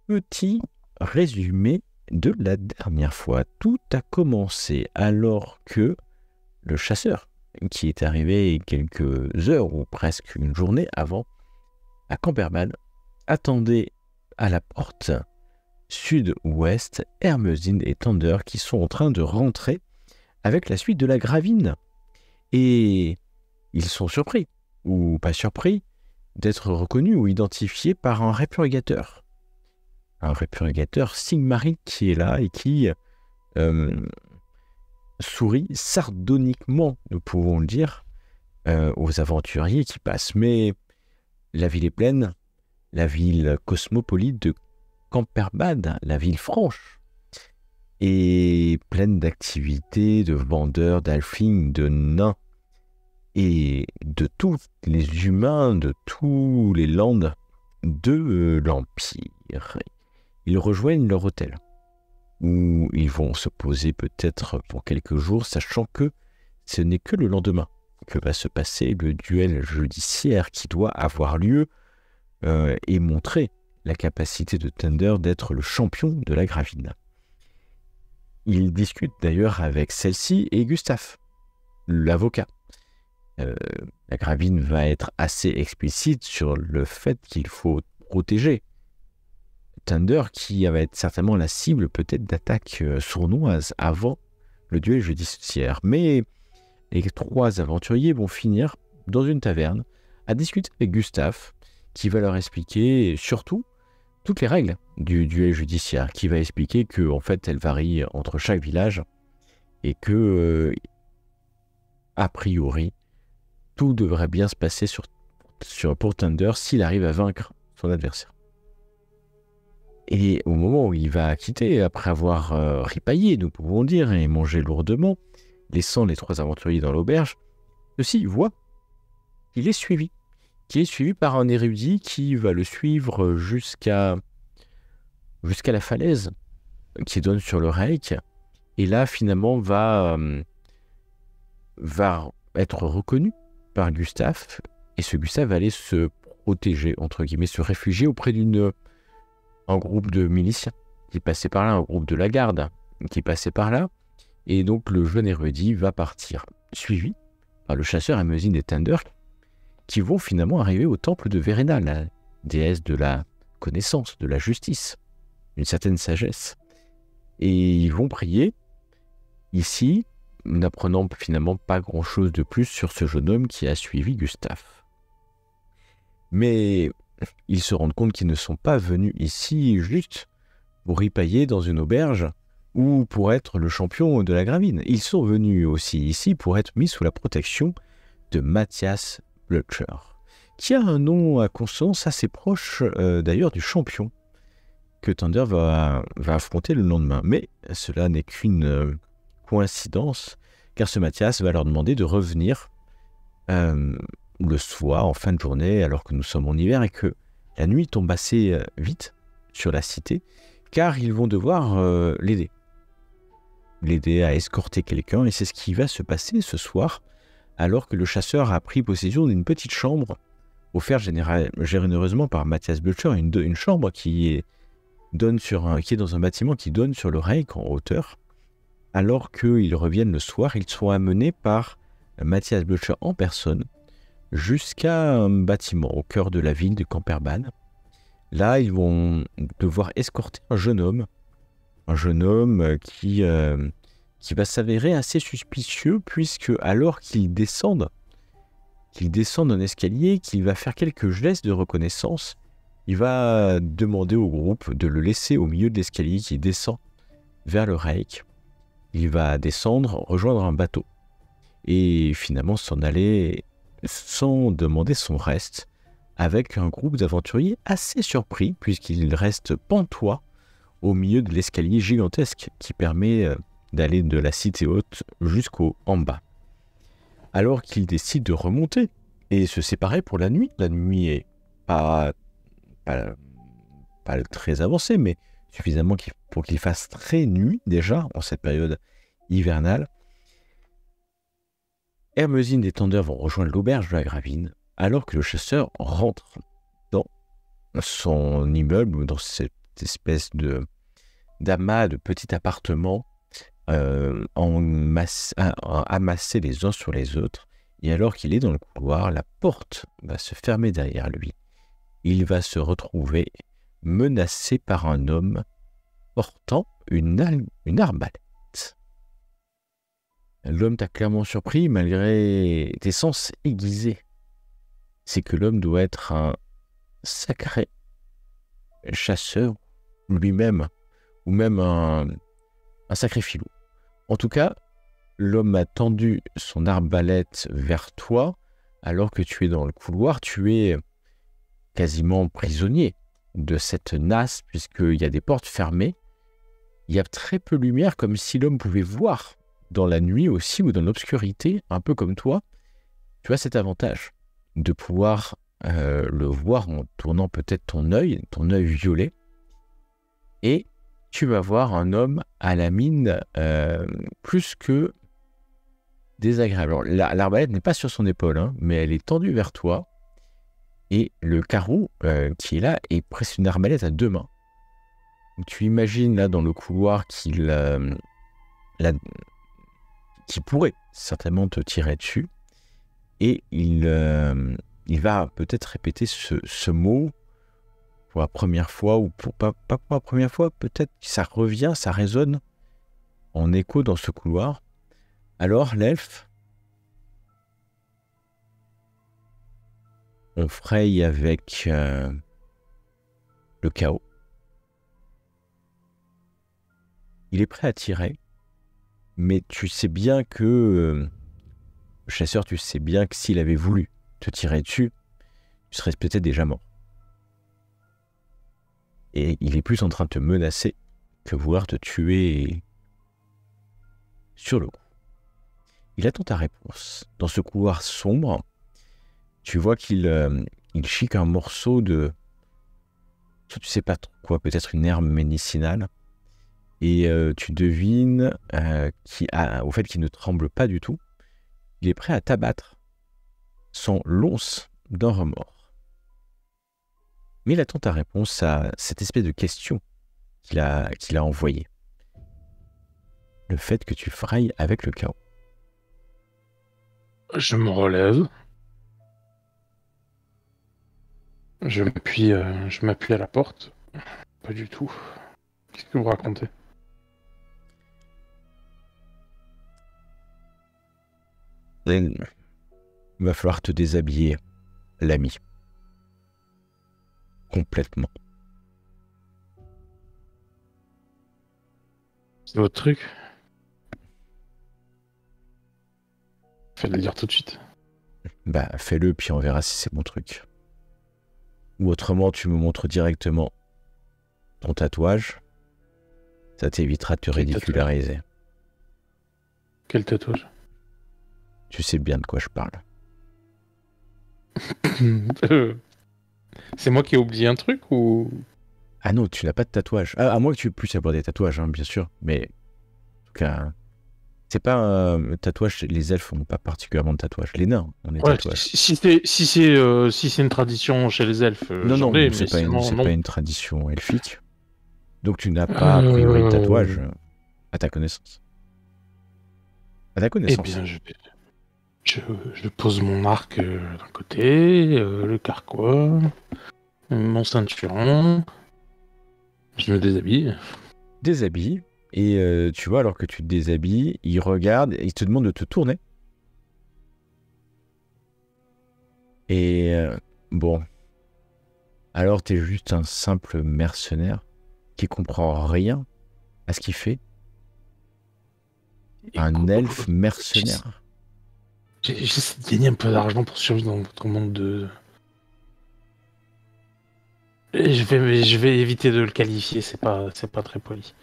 Petit résumé de la dernière fois. Tout a commencé alors que le chasseur, qui est arrivé quelques heures ou presque une journée avant à Camperman, attendait à la porte sud-ouest Hermezine et Thunder qui sont en train de rentrer avec la suite de la Gravine. Et ils sont surpris, ou pas surpris, d'être reconnus ou identifiés par un répurgateur. Un répurgateur Sigmarine qui est là et qui sourit sardoniquement, nous pouvons le dire, aux aventuriers qui passent. Mais la ville est pleine, la ville cosmopolite de Camperbad, la ville franche, est pleine d'activités, de vendeurs, d'halflings, de nains et de tous les humains, de tous les landes de l'Empire. Ils rejoignent leur hôtel, où ils vont se poser peut-être pour quelques jours, sachant que ce n'est que le lendemain que va se passer le duel judiciaire qui doit avoir lieu et montrer la capacité de Thunder d'être le champion de la Gravine. Il discute d'ailleurs avec celle-ci et Gustave, l'avocat. La Gravine va être assez explicite sur le fait qu'il faut protéger Thunder, qui va être certainement la cible peut-être d'attaques sournoises avant le duel judiciaire. Mais les trois aventuriers vont finir dans une taverne à discuter avec Gustave, qui va leur expliquer surtout toutes les règles du duel judiciaire, qui va expliquer que en fait elles varient entre chaque village et que a priori tout devrait bien se passer pour Thunder s'il arrive à vaincre son adversaire. Et au moment où il va quitter, après avoir ripaillé, nous pouvons dire, et mangé lourdement, laissant les trois aventuriers dans l'auberge, ceux-ci voient qu'il est suivi par un érudit qui va le suivre jusqu'à la falaise qui donne sur le Reik, et là finalement va être reconnu par Gustave, et ce Gustave va aller se protéger, entre guillemets, se réfugier auprès un groupe de miliciens qui passait par là, un groupe de la garde qui passait par là, et donc le jeune érudit va partir, suivi par le chasseur Hermezine et Thunder, qui vont finalement arriver au temple de Verena, la déesse de la connaissance, de la justice, une certaine sagesse. Et ils vont prier ici, n'apprenant finalement pas grand-chose de plus sur ce jeune homme qui a suivi Gustave. Mais ils se rendent compte qu'ils ne sont pas venus ici juste pour ripailler dans une auberge ou pour être le champion de la Gravine. Ils sont venus aussi ici pour être mis sous la protection de Matthias Blücher, qui a un nom à consonance assez proche d'ailleurs du champion que Thunder va affronter le lendemain. Mais cela n'est qu'une coïncidence, car ce Matthias va leur demander de revenir le soir, en fin de journée, alors que nous sommes en hiver et que la nuit tombe assez vite sur la cité, car ils vont devoir l'aider à escorter quelqu'un, et c'est ce qui va se passer ce soir, alors que le chasseur a pris possession d'une petite chambre offerte généreusement par Matthias Blücher, une chambre qui est dans un bâtiment qui donne sur le Reik en hauteur. Alors qu'ils reviennent le soir, ils sont amenés par Matthias Blücher en personne jusqu'à un bâtiment au cœur de la ville de Camperbad. Là, ils vont devoir escorter un jeune homme qui va s'avérer assez suspicieux, puisque alors qu'il descend un escalier, qu'il va faire quelques gestes de reconnaissance, il va demander au groupe de le laisser au milieu de l'escalier qui descend vers le Reik. Il va descendre, rejoindre un bateau, et finalement s'en aller sans demander son reste, avec un groupe d'aventuriers assez surpris, puisqu'il reste pantois au milieu de l'escalier gigantesque qui permet d'aller de la cité haute jusqu'en bas. Alors qu'il décide de remonter et se séparer pour la nuit est pas très avancée, mais suffisamment pour qu'il fasse très nuit déjà en cette période hivernale. Hermezine et Thunder vont rejoindre l'auberge de la Gravine, alors que le chasseur rentre dans son immeuble, dans cette espèce d'amas de petits appartements amassés les uns sur les autres. Et alors qu'il est dans le couloir, la porte va se fermer derrière lui. Il va se retrouver menacé par un homme portant une arbalète. L'homme t'a clairement surpris malgré tes sens aiguisés. C'est que l'homme doit être un sacré chasseur lui-même, ou même un sacré filou. En tout cas, l'homme a tendu son arbalète vers toi, alors que tu es dans le couloir, tu es quasiment prisonnier de cette nasse, puisqu'il y a des portes fermées. Il y a très peu de lumière, comme si l'homme pouvait voir dans la nuit aussi, ou dans l'obscurité, un peu comme toi. Tu as cet avantage de pouvoir le voir en tournant peut-être ton œil violet, et tu vas voir un homme à la mine plus que désagréable. Alors, l'arbalète n'est pas sur son épaule, hein, mais elle est tendue vers toi, et le carreau qui est là est presque une arbalète à 2 mains. Donc, tu imagines là dans le couloir qu'il pourrait certainement te tirer dessus, et il va peut-être répéter ce mot pour la première fois, ou pas pour la première fois, peut-être que ça revient, ça résonne en écho dans ce couloir. Alors l'elfe, on fraye avec le chaos. Il est prêt à tirer, mais tu sais bien que, chasseur, tu sais bien que s'il avait voulu te tirer dessus, tu serais peut-être déjà mort. Et il est plus en train de te menacer que vouloir te tuer sur le coup. Il attend ta réponse. Dans ce couloir sombre, tu vois qu'il chique un morceau de... Tu sais pas trop quoi, peut-être une herbe médicinale. Et tu devines au fait qu'il ne tremble pas du tout. Il est prêt à t'abattre sans l'once d'un remords. Mais il attend ta réponse à cette espèce de question qu'il a envoyée. Le fait que tu frayes avec le chaos. Je me relève. Je m'appuie à la porte. Pas du tout. Qu'est-ce que vous racontez? Il va falloir te déshabiller, l'ami. Complètement. C'est votre truc? Faites le dire tout de suite. Bah, fais-le, puis on verra si c'est mon truc. Ou autrement, tu me montres directement ton tatouage. Ça t'évitera de te ridiculariser. Quel tatouage? Tu sais bien de quoi je parle. C'est moi qui ai oublié un truc ou... Ah non, tu n'as pas de tatouage. Ah, à moins que tu puisses avoir des tatouages, hein, bien sûr. Mais, en tout cas, c'est pas un tatouage. Les elfes n'ont pas particulièrement de tatouage. Les nains ont des tatouages. Si c'est une tradition chez les elfes, Non, j'en ai, c'est mais sinon, non. pas une tradition elfique. Donc tu n'as pas, a priori, de tatouage à ta connaissance. À ta connaissance. Eh bien, je pose mon arc d'un côté, le carquois, mon ceinturon, je me déshabille. Déshabille, et tu vois, alors que tu te déshabilles, il regarde, il te demande de te tourner. Et bon, alors t'es juste un simple mercenaire qui comprend rien à ce qu'il fait. Un elfe mercenaire. J'essaie de gagner un peu d'argent pour survivre dans votre monde de... Et je vais éviter de le qualifier, c'est pas très poli.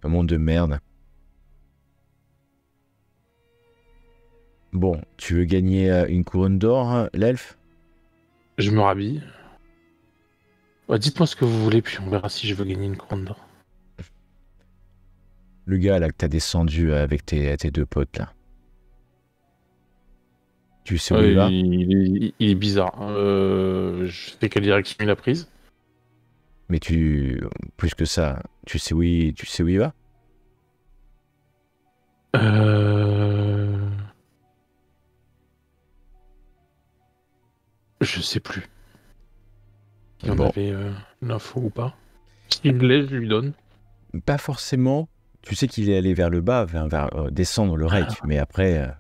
Un monde de merde. Bon, tu veux gagner une couronne d'or, hein, l'elfe? Je me rhabille. Ouais, dites-moi ce que vous voulez, puis on verra si je veux gagner une couronne d'or. Le gars là que t'as descendu avec tes 2 potes là. Tu sais où il va? Il est bizarre. Je sais quelle direction il a prise. Mais plus que ça, tu sais où il va? Je sais plus. Il y en Bon, avait l'info ou pas. S'il l'est, je lui donne. pas forcément. Tu sais qu'il est allé vers le bas, vers descendre le Reik, mais après,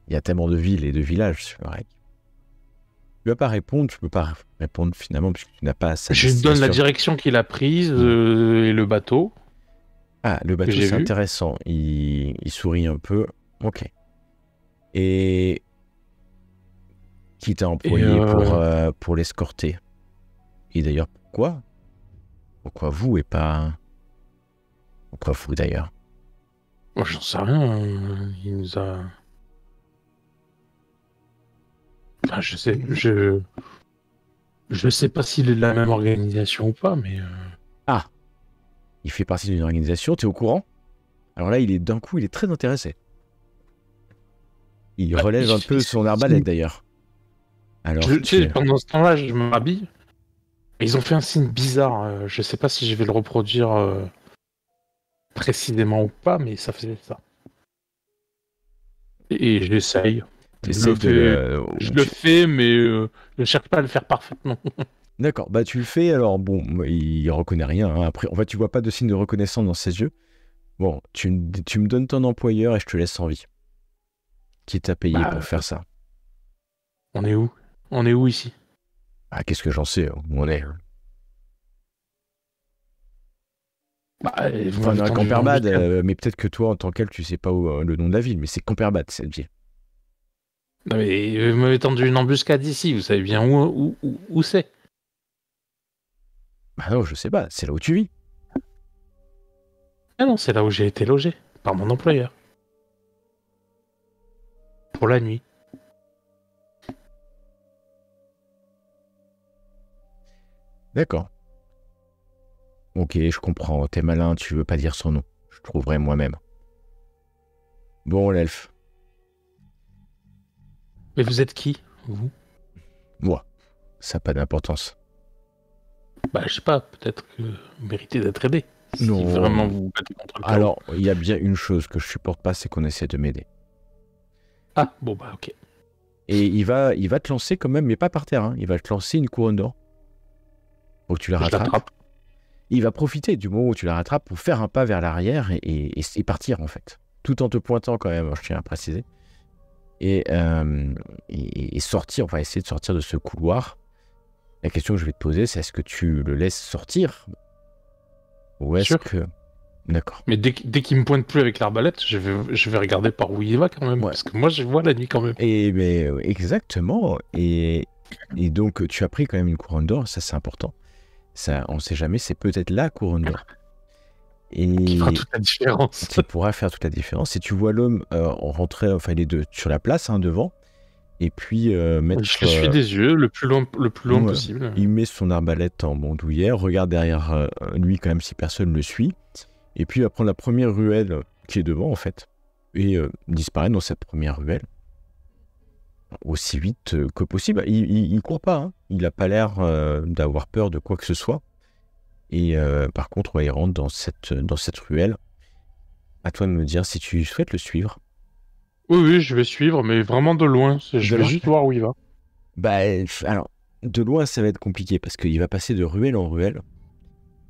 il y a tellement de villes et de villages sur le Reik. Tu vas pas répondre, tu peux pas répondre finalement puisque tu n'as pas sa Je lui donne la destination. direction qu'il a prise et le bateau. Ah, le bateau, j'ai c'est vu. intéressant. Il sourit un peu. Ok. Et qui t'a employé pour l'escorter? Et d'ailleurs, pourquoi? Pourquoi vous et pas... Pourquoi vous d'ailleurs? Moi, j'en sais rien. Il nous a... Enfin, je sais pas s'il est de la même organisation ou pas, mais... Ah, il fait partie d'une organisation, t'es au courant? Alors là, il est très intéressé. Il relève un peu son arbalète d'ailleurs. Alors, tu sais, pendant ce temps-là, je me rhabille. Et ils ont fait un signe bizarre. Je sais pas si je vais le reproduire précisément ou pas, mais ça faisait ça. Et j'essaye. Je le fais, mais je ne cherche pas à le faire parfaitement. D'accord, bah tu le fais, alors bon, il reconnaît rien, hein. Après, en fait, tu vois pas de signe de reconnaissance dans ses yeux. Bon, tu me donnes ton employeur et je te laisse en vie. Qui t'a payé pour faire ça? On est où? On est où ici? Ah, qu'est-ce que j'en sais, où on est? Vous Enfin, on est à m'avez tendu une Camperbad, embuscade. mais peut-être que toi, en tant qu'elle, tu sais pas le nom de la ville, mais c'est Camperbad, cette ville. Non, mais vous m'avez tendu une embuscade ici, vous savez bien où c'est. Bah non, je sais pas, c'est là où tu vis. Ah non, c'est là où j'ai été logé, par mon employeur. Pour la nuit. D'accord. Ok, je comprends, t'es malin, tu veux pas dire son nom. Je trouverai moi-même. Bon, l'elfe. Mais vous êtes qui, vous? Moi, ça n'a pas d'importance. Bah, je sais pas, peut-être que vous méritez d'être aidé. Si Non. vraiment vous battez contre le chaos. Alors, il y a bien une chose que je supporte pas, c'est qu'on essaie de m'aider. Ah, bon bah ok. Et il va te lancer quand même, mais pas par terre, hein. Il va te lancer une couronne d'or. Faut que tu la Je rattrapes. l'attrape. Il va profiter du moment où tu la rattrapes pour faire un pas vers l'arrière et partir, en fait. Tout en te pointant quand même, je tiens à préciser. Et sortir, on va essayer de sortir de ce couloir. La question que je vais te poser, c'est est-ce que tu le laisses sortir? Ou est-ce que... D'accord. Mais dès qu'il me pointe plus avec l'arbalète, je vais regarder par où il va quand même. Ouais. Parce que moi, je vois la nuit quand même. Exactement. Et donc, tu as pris quand même une couronne d'or, ça c'est important. Ça, on ne sait jamais, c'est peut-être la couronne d'or. Qui fera toute la différence. Qui pourra faire toute la différence. Et tu vois l'homme rentrer, enfin les deux, sur la place, hein, devant, et puis mettre... Je le suis des yeux le plus loin possible. Il met son arbalète en bandoulière, regarde derrière lui quand même si personne ne le suit, et puis il va prendre la première ruelle qui est devant en fait, et disparaît dans cette première ruelle aussi vite que possible. Il court pas, hein. Il n'a pas l'air d'avoir peur de quoi que ce soit, et par contre il rentre dans cette ruelle. À toi de me dire si tu souhaites le suivre. Oui, je vais suivre, mais vraiment de loin. Je vais juste voir où il va. Bah, alors, de loin, ça va être compliqué parce qu'il va passer de ruelle en ruelle.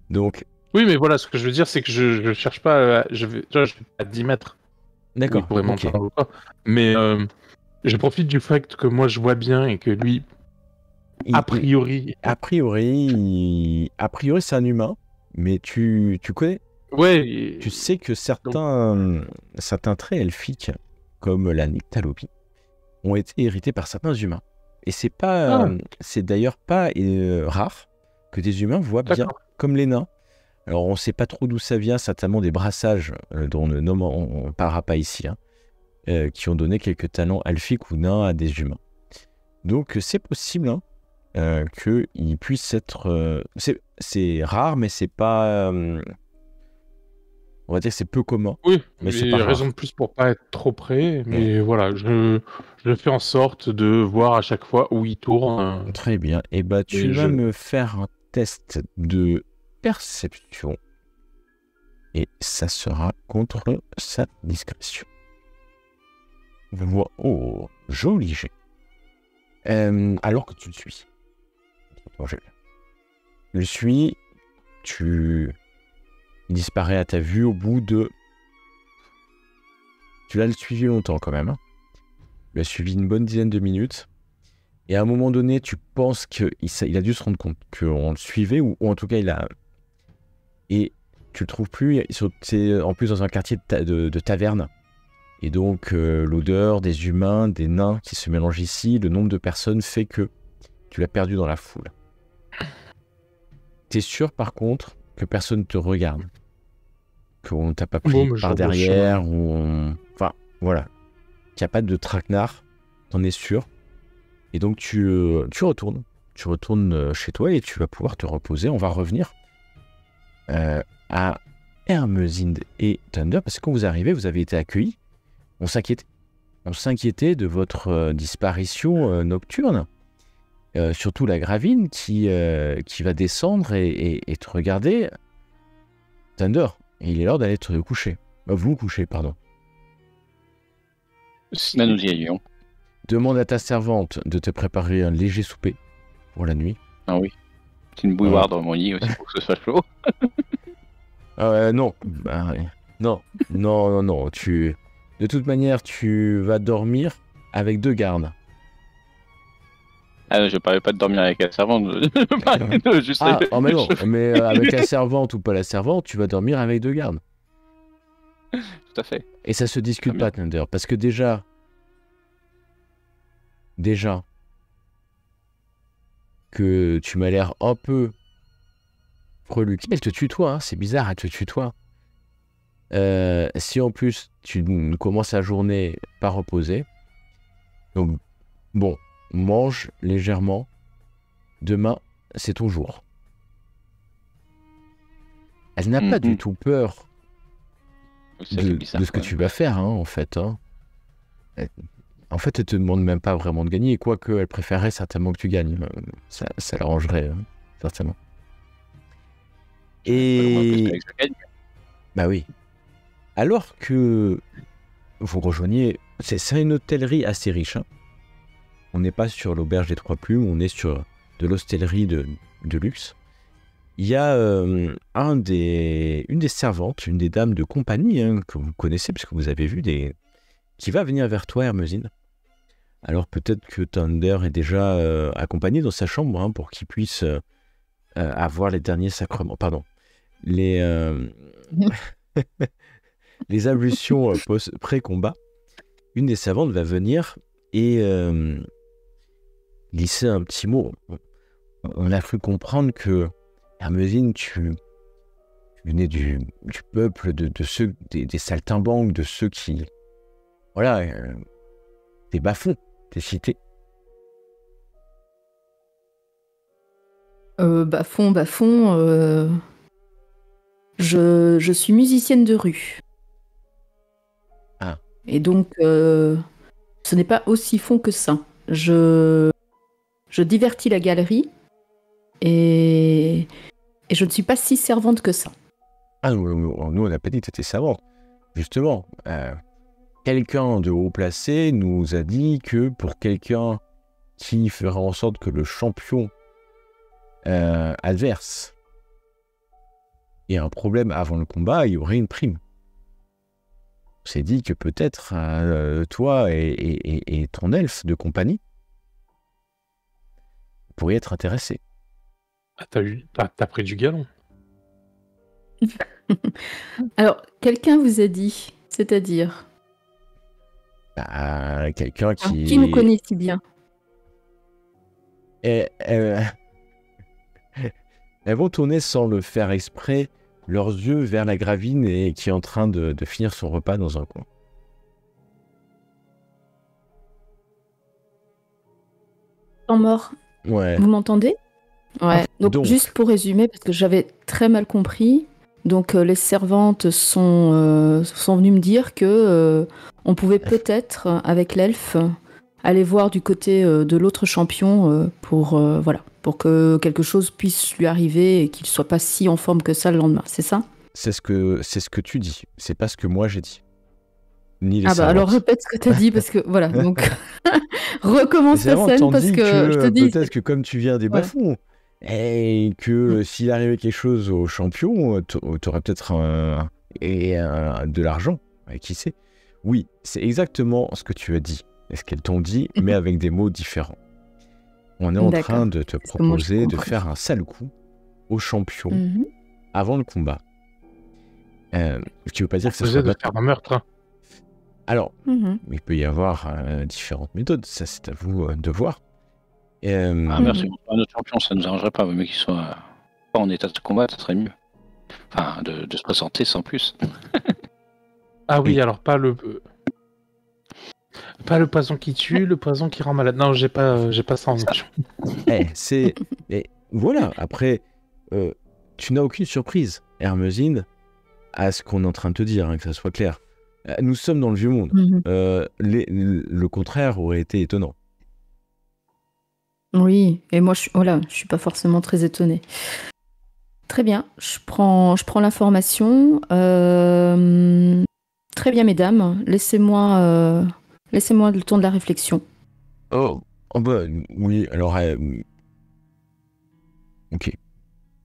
Donc. Oui, mais voilà, ce que je veux dire, c'est que je cherche pas. Je vais à 10 mètres. D'accord. Il pourrait m'entendre ou pas. Mais je profite du fait que moi je vois bien et que lui, a priori, c'est un humain, mais tu connais. Ouais. Tu sais que certains traits elfiques, comme la nyctalopie, ont été hérités par certains humains. Et c'est pas, c'est d'ailleurs pas rare que des humains voient bien, comme les nains. Alors on ne sait pas trop d'où ça vient, certainement des brassages dont on ne parlera pas ici, hein, qui ont donné quelques talents elfiques ou nains à des humains. Donc c'est possible qu'ils puissent être... c'est rare, mais c'est pas... on va dire que c'est peu commun. Oui, mais c'est pas raison de plus pour pas être trop près. Mais voilà, je fais en sorte de voir à chaque fois où il tourne. Très bien. Et bah tu vas me faire un test de perception. Et ça sera contre sa discrétion. Je vois, oh, joli jet. Alors que tu le suis. Le suis, il disparaît à ta vue au bout de... Tu l'as suivi longtemps quand même. Hein. Tu l'as suivi une bonne dizaine de minutes. Et à un moment donné, tu penses qu'il a dû se rendre compte qu'on le suivait, ou en tout cas, il a... Et tu le trouves plus. C'est en plus dans un quartier de taverne. Et donc, l'odeur des humains, des nains qui se mélangent ici, le nombre de personnes fait que tu l'as perdu dans la foule. T'es sûr, par contre, que personne ne te regarde, qu'on t'a pas pris par derrière, enfin, voilà, qu'il n'y a pas de traquenard, t'en es sûr. Et donc, tu retournes chez toi et tu vas pouvoir te reposer. On va revenir à Hermesinde et Thunder, parce que quand vous arrivez, vous avez été accueillis. On s'inquiétait de votre disparition nocturne. Surtout la Gravine qui va descendre et te regarder. Thunder, il est l'heure d'aller te coucher. Vous coucher, pardon. Là, nous y allions. Demande à ta servante de te préparer un léger souper pour la nuit. Ah oui. C'est une bouilloire dans mon lit aussi pour que ce soit chaud. Non. Non. De toute manière, tu vas dormir avec 2 gardes. Ah, je parlais pas de dormir avec la servante. Je parlais de juste... mais non. Mais avec la servante ou pas la servante, tu vas dormir avec 2 gardes. Tout à fait. Et ça se discute pas, Thunder, parce que déjà, que tu m'as l'air un peu freluqué. Elle te tutoie, hein, c'est bizarre, elle te tutoie. Si en plus tu commences la journée pas reposée, donc bon, mange légèrement. Demain, c'est ton jour. Elle n'a pas du tout peur de ce que tu vas faire, hein, en fait. Hein. En fait, elle te demande même pas vraiment de gagner, quoique elle préférerait certainement que tu gagnes. Ça l'arrangerait, certainement. Et... Bah oui. Alors que vous rejoignez... C'est une hôtellerie assez riche. Hein. On n'est pas sur l'auberge des 3 Plumes, on est sur de l'hostellerie de luxe. Il y a une des servantes, une des dames de compagnie, hein, que vous connaissez, parce que vous avez vu, qui va venir vers toi, Hermesinde. Alors peut-être que Thunder est déjà accompagné dans sa chambre, hein, pour qu'il puisse avoir les derniers sacrements. Pardon. Les ablutions pré-combat. Une des servantes va venir et glisser un petit mot. On a cru comprendre que Hermesinde, tu venais du peuple de ceux, des saltimbanques, de ceux qui... Voilà, des bas-fonds, des cités. Bas-fond. Je suis musicienne de rue. Ah. Et donc, ce n'est pas aussi fond que ça. Je divertis la galerie et je ne suis pas si servante que ça. Ah, nous on n'a pas dit que tu étais servante. Justement, quelqu'un de haut placé nous a dit que pour quelqu'un qui fera en sorte que le champion adverse ait un problème avant le combat, il y aurait une prime. On s'est dit que peut-être toi et ton elfe de compagnie pourriez être intéressés. Ah, t'as pris du galon. Alors, quelqu'un vous a dit, c'est-à-dire quelqu'un qui... Qui nous connaît si bien? Elles vont tourner sans le faire exprès leurs yeux vers la Gravine et qui est en train de finir son repas dans un coin. Temps mort. Ouais. Vous m'entendez? Ouais. Donc, juste pour résumer, parce que j'avais très mal compris, donc les servantes sont venues me dire que on pouvait peut-être, avec l'elfe, aller voir du côté de l'autre champion pour que quelque chose puisse lui arriver et qu'il soit pas si en forme que ça le lendemain, c'est ça? C'est ce que tu dis, c'est pas ce que moi j'ai dit. Ni les Ah bah servantes. alors répète ce que t'as dit parce que voilà, donc recommence Les ta servantes scène t'ont parce dit que je te dis. peut-être que comme tu viens des Voilà. bas-fonds, et que s'il arrivait quelque chose au champion, t'aurais peut-être de l'argent, qui sait. Oui, c'est exactement ce que tu as dit, et ce qu'elles t'ont dit, mais avec des mots différents. On est en D'accord. train de te Parce que moi, je proposer de comprends. faire un sale coup au champion Mhm. avant le combat. Tu veux pas dire que ça Vous soit êtes de maintenant. faire un meurtre. Hein. Alors, Mhm. il peut y avoir différentes méthodes, ça c'est à vous de voir. Ah, merci. Pour notre champion, ça nous arrangerait pas, mais qu'il soit pas en état de combat, ça serait mieux. Enfin, de se présenter sans plus. Ah oui, Et- alors pas le poison qui tue, le poison qui rend malade. Non, j'ai pas ça en option. Et voilà, après, tu n'as aucune surprise, Hermesine, à ce qu'on est en train de te dire, hein, que ça soit clair. Nous sommes dans le vieux monde. Mhm. Le contraire aurait été étonnant. Oui, et moi je suis pas forcément très étonnée. Très bien, je prends l'information. Très bien, mesdames, laissez-moi le temps de la réflexion. Oh bah, oui, alors... ok.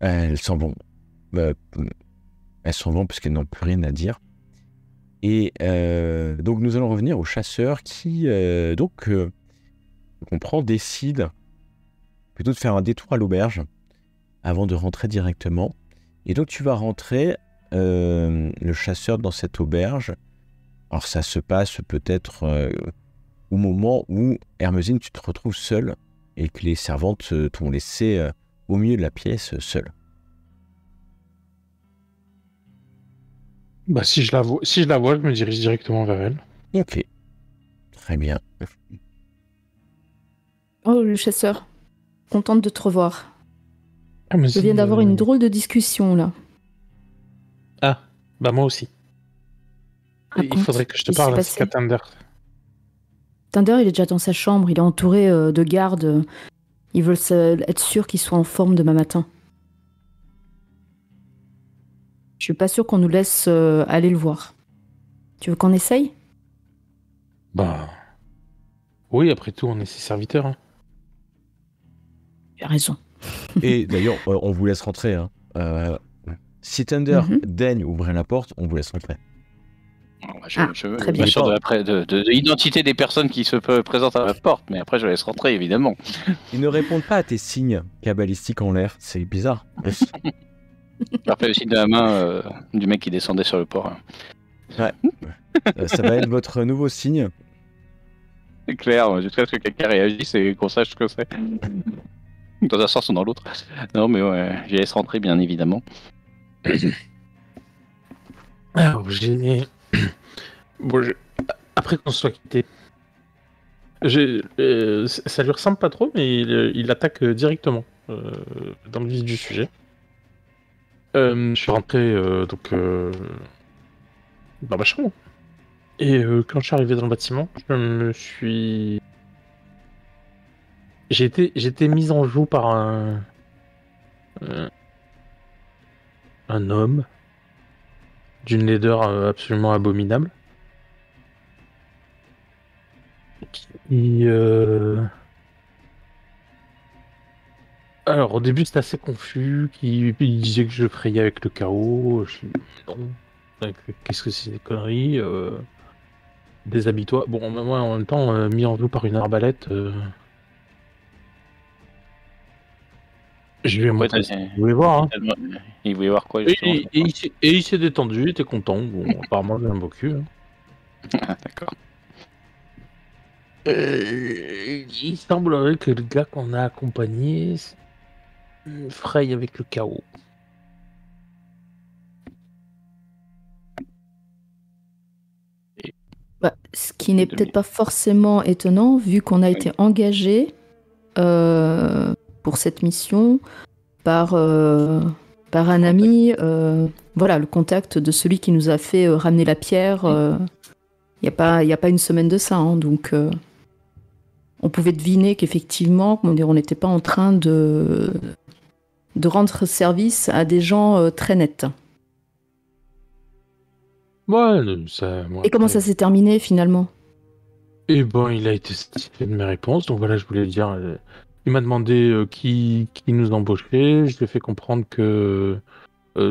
Elles s'en vont. Elles s'en vont parce qu'elles n'ont plus rien à dire. Et donc nous allons revenir au chasseur qui, comprend, décide plutôt de faire un détour à l'auberge avant de rentrer directement. Et donc tu vas rentrer, le chasseur, dans cette auberge. Alors ça se passe peut-être au moment où, Hermesine, tu te retrouves seule et que les servantes t'ont laissé au milieu de la pièce seule. Bah si je la vois, je me dirige directement vers elle. Ok, très bien. Oh, le chasseur, contente de te revoir. Ah, mais Je viens d'avoir une drôle de discussion là. Ah, bah moi aussi. Il Raconte, faudrait que je te qu'est-ce qui parle s'est ainsi qu'à passé? Thunder. Thunder, il est déjà dans sa chambre, il est entouré de gardes. Ils veulent être sûrs qu'il soit en forme demain matin. Je suis pas sûre qu'on nous laisse aller le voir. Tu veux qu'on essaye? Bah oui, après tout, on est ses serviteurs. Hein. Tu as raison. Et d'ailleurs, on vous laisse rentrer. Hein. Si Thunder Mhm. daigne ouvrir la porte, on vous laisse rentrer. Je très bien. m'assure de l'identité des personnes qui se présentent à la porte, mais après je laisse rentrer, évidemment. Ils ne répondent pas à tes signes cabalistiques en l'air, c'est bizarre. Je leur fais aussi de la main du mec qui descendait sur le port. Hein. Ça va être votre nouveau signe. C'est clair, jusqu'à ce que quelqu'un réagisse et qu'on sache ce que c'est. Dans un sens ou dans l'autre. Non, mais ouais, je laisse rentrer, bien évidemment. Alors, après qu'on soit quitté, ça lui ressemble pas trop, mais il attaque directement dans le vif du sujet. Je suis rentré dans ma chambre. Et quand je suis arrivé dans le bâtiment, j'ai été mis en joue par un homme d'une laideur absolument abominable. Alors au début c'était assez confus, il disait que je frayais avec le chaos. Je dis non, qu'est-ce que c'est des conneries déshabille-toi. Bon, moi en même temps, mis en joue par une arbalète, je lui ai montré ce qu'il voulait voir. Hein. Il voulait voir quoi, Et justement. il s'est détendu, il était content. Bon, apparemment, j'ai un beau cul. Hein. Ah, d'accord. Il semblerait que le gars qu'on a accompagné fraye avec le chaos. Bah, ce qui n'est peut-être pas forcément étonnant, vu qu'on a été engagé pour cette mission par un ami. Voilà, le contact de celui qui nous a fait ramener la pierre. Il n'y a pas une semaine de ça, hein, donc on pouvait deviner qu'effectivement, on n'était pas en train de rendre service à des gens très nets. Ouais, ça. Et comment ça s'est terminé finalement? Eh ben, il a été satisfait de mes réponses, donc voilà, je voulais le dire. Il m'a demandé qui nous embauchait, je lui ai fait comprendre que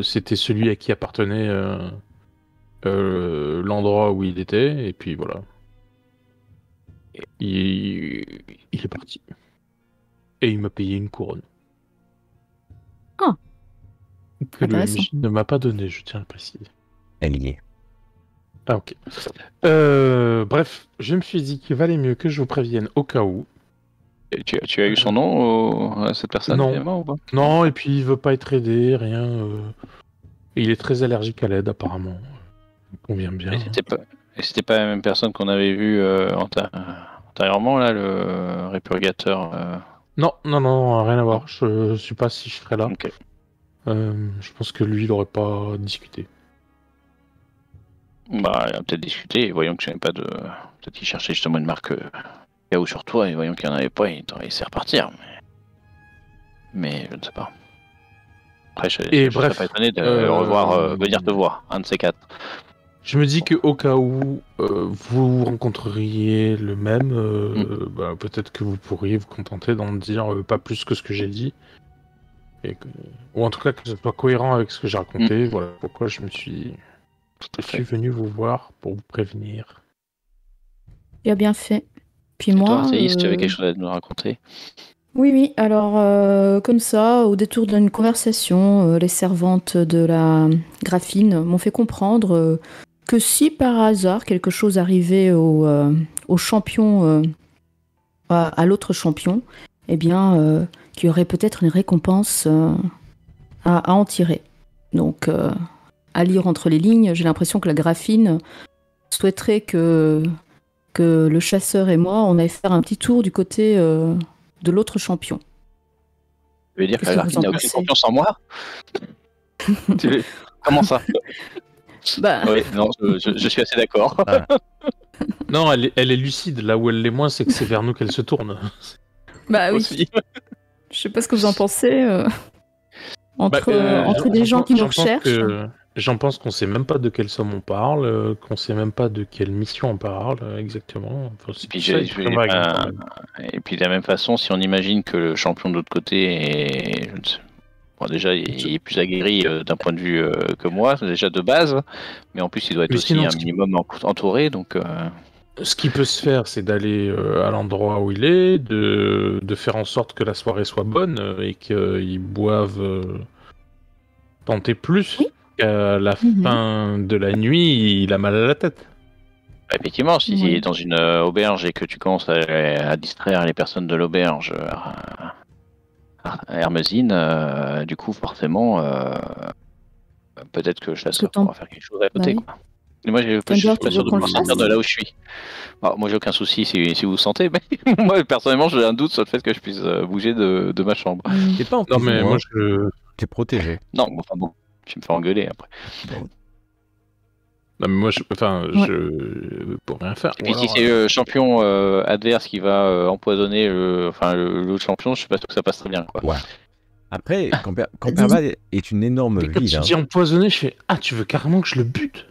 c'était celui à qui appartenait l'endroit où il était, et puis voilà. Il est parti. Et il m'a payé une couronne. Ah. Que le Intéressant. MJ ne m'a pas donné, je tiens à le préciser. Elle y est. Ah, ok. Bref, je me suis dit qu'il valait mieux que je vous prévienne au cas où. Et tu as eu son nom, cette personne, Non. finalement, ou pas? Non, et puis il veut pas être aidé, rien. Il est très allergique à l'aide, apparemment. Il convient bien. Et c'était pas la même personne qu'on avait vue antérieurement, là, le répurgateur. Non, rien à voir. Je sais pas si je serai là. Ok. Je pense que lui, il aurait pas discuté. Bah, il a peut-être discuté, et voyons que je n'avais pas de. Peut-être qu'il cherchait justement une marque KO sur toi, et voyons qu'il n'y en avait pas, il t'aurait laissé repartir. Mais je ne sais pas. Après, je bref, serais pas étonné de venir te voir, un de ces quatre. Je me dis qu'au cas où vous rencontreriez le même, bah, peut-être que vous pourriez vous contenter d'en dire pas plus que ce que j'ai dit. Ou en tout cas que ce soit cohérent avec ce que j'ai raconté. Voilà pourquoi je suis venu vous voir pour vous prévenir. Il a bien fait. Puis Et moi. toi, Thaïs, tu avais quelque chose à nous raconter? Oui. Alors, comme ça, au détour d'une conversation, les servantes de la graphine m'ont fait comprendre que si par hasard quelque chose arrivait au champion, à l'autre champion, eh bien, qu'il y aurait peut-être une récompense à en tirer. Donc, à lire entre les lignes, j'ai l'impression que la graphine souhaiterait que le chasseur et moi, on aille faire un petit tour du côté de l'autre champion. Tu veux dire que la Qu'est-ce que Larkin vous en n'a aucune pensez confiance en moi? Comment ça? Bah, Oui, non, je suis assez d'accord. Non, elle est lucide. Là où elle l'est moins, c'est que c'est vers nous qu'elle se tourne. bah oui. Aussi. Je sais pas ce que vous en pensez. Entre Bah, des gens qui nous j'en pense recherchent. J'en pense qu'on sait même pas de quelle somme on parle, qu'on sait même pas de quelle mission on parle exactement. Enfin, c'est Puis tout ça, très vague, quand même. et puis de la même façon, si on imagine que le champion de l'autre côté est, je ne sais, bon, déjà il est plus aguerri d'un point de vue que moi, déjà de base, mais en plus il doit être Mais aussi sinon, un minimum entouré, donc Ce qui peut se faire, c'est d'aller à l'endroit où il est, de faire en sorte que la soirée soit bonne et qu'ils boivent tenter plus. Oui. Qu'à la fin de la nuit, il a mal à la tête. effectivement, si tu Oui. es dans une auberge et que tu commences à distraire les personnes de l'auberge à Hermesine, du coup forcément peut-être que le chasseur t'en- pourra faire quelque chose à côté. Bah oui. Quoi. Et moi, je T'aimes suis bien, pas tu sûr veux de qu'on le vouloir sortir fasse de là où je suis. Alors, moi, j'ai aucun souci si vous sentez, mais moi, personnellement, j'ai un doute sur le fait que je puisse bouger de ma chambre. T'es pas en Non, prison, mais hein. moi, je. T'es protégé. Non, enfin bon, je vais me faire engueuler après. Non, mais moi, Ouais. je peux rien faire. Et puis, Ou si alors, c'est le champion adverse qui va empoisonner l'autre champion, je suis pas sûr que ça passe très bien. Quoi. Ouais. Après, Dis- Camperval est une énorme mais quand ville. tu hein. dis empoisonné, je fais tu veux carrément que je le bute?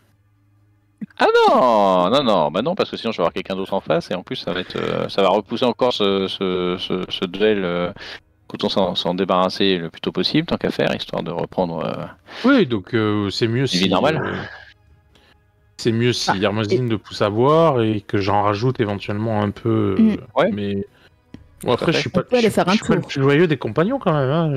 Ah non, bah non, parce que sinon je vais avoir quelqu'un d'autre en face et en plus ça va repousser encore ce duel. Autant s'en débarrasser le plus tôt possible, tant qu'à faire, histoire de reprendre. Oui, donc c'est mieux Une vie normale. C'est mieux si Hermesine le pousse à boire et que j'en rajoute éventuellement un peu. Ouais. Mais bon, après, à je fait. suis pas, On peut aller je suis- faire un je suis pas le tour. plus joyeux des compagnons quand même. Hein.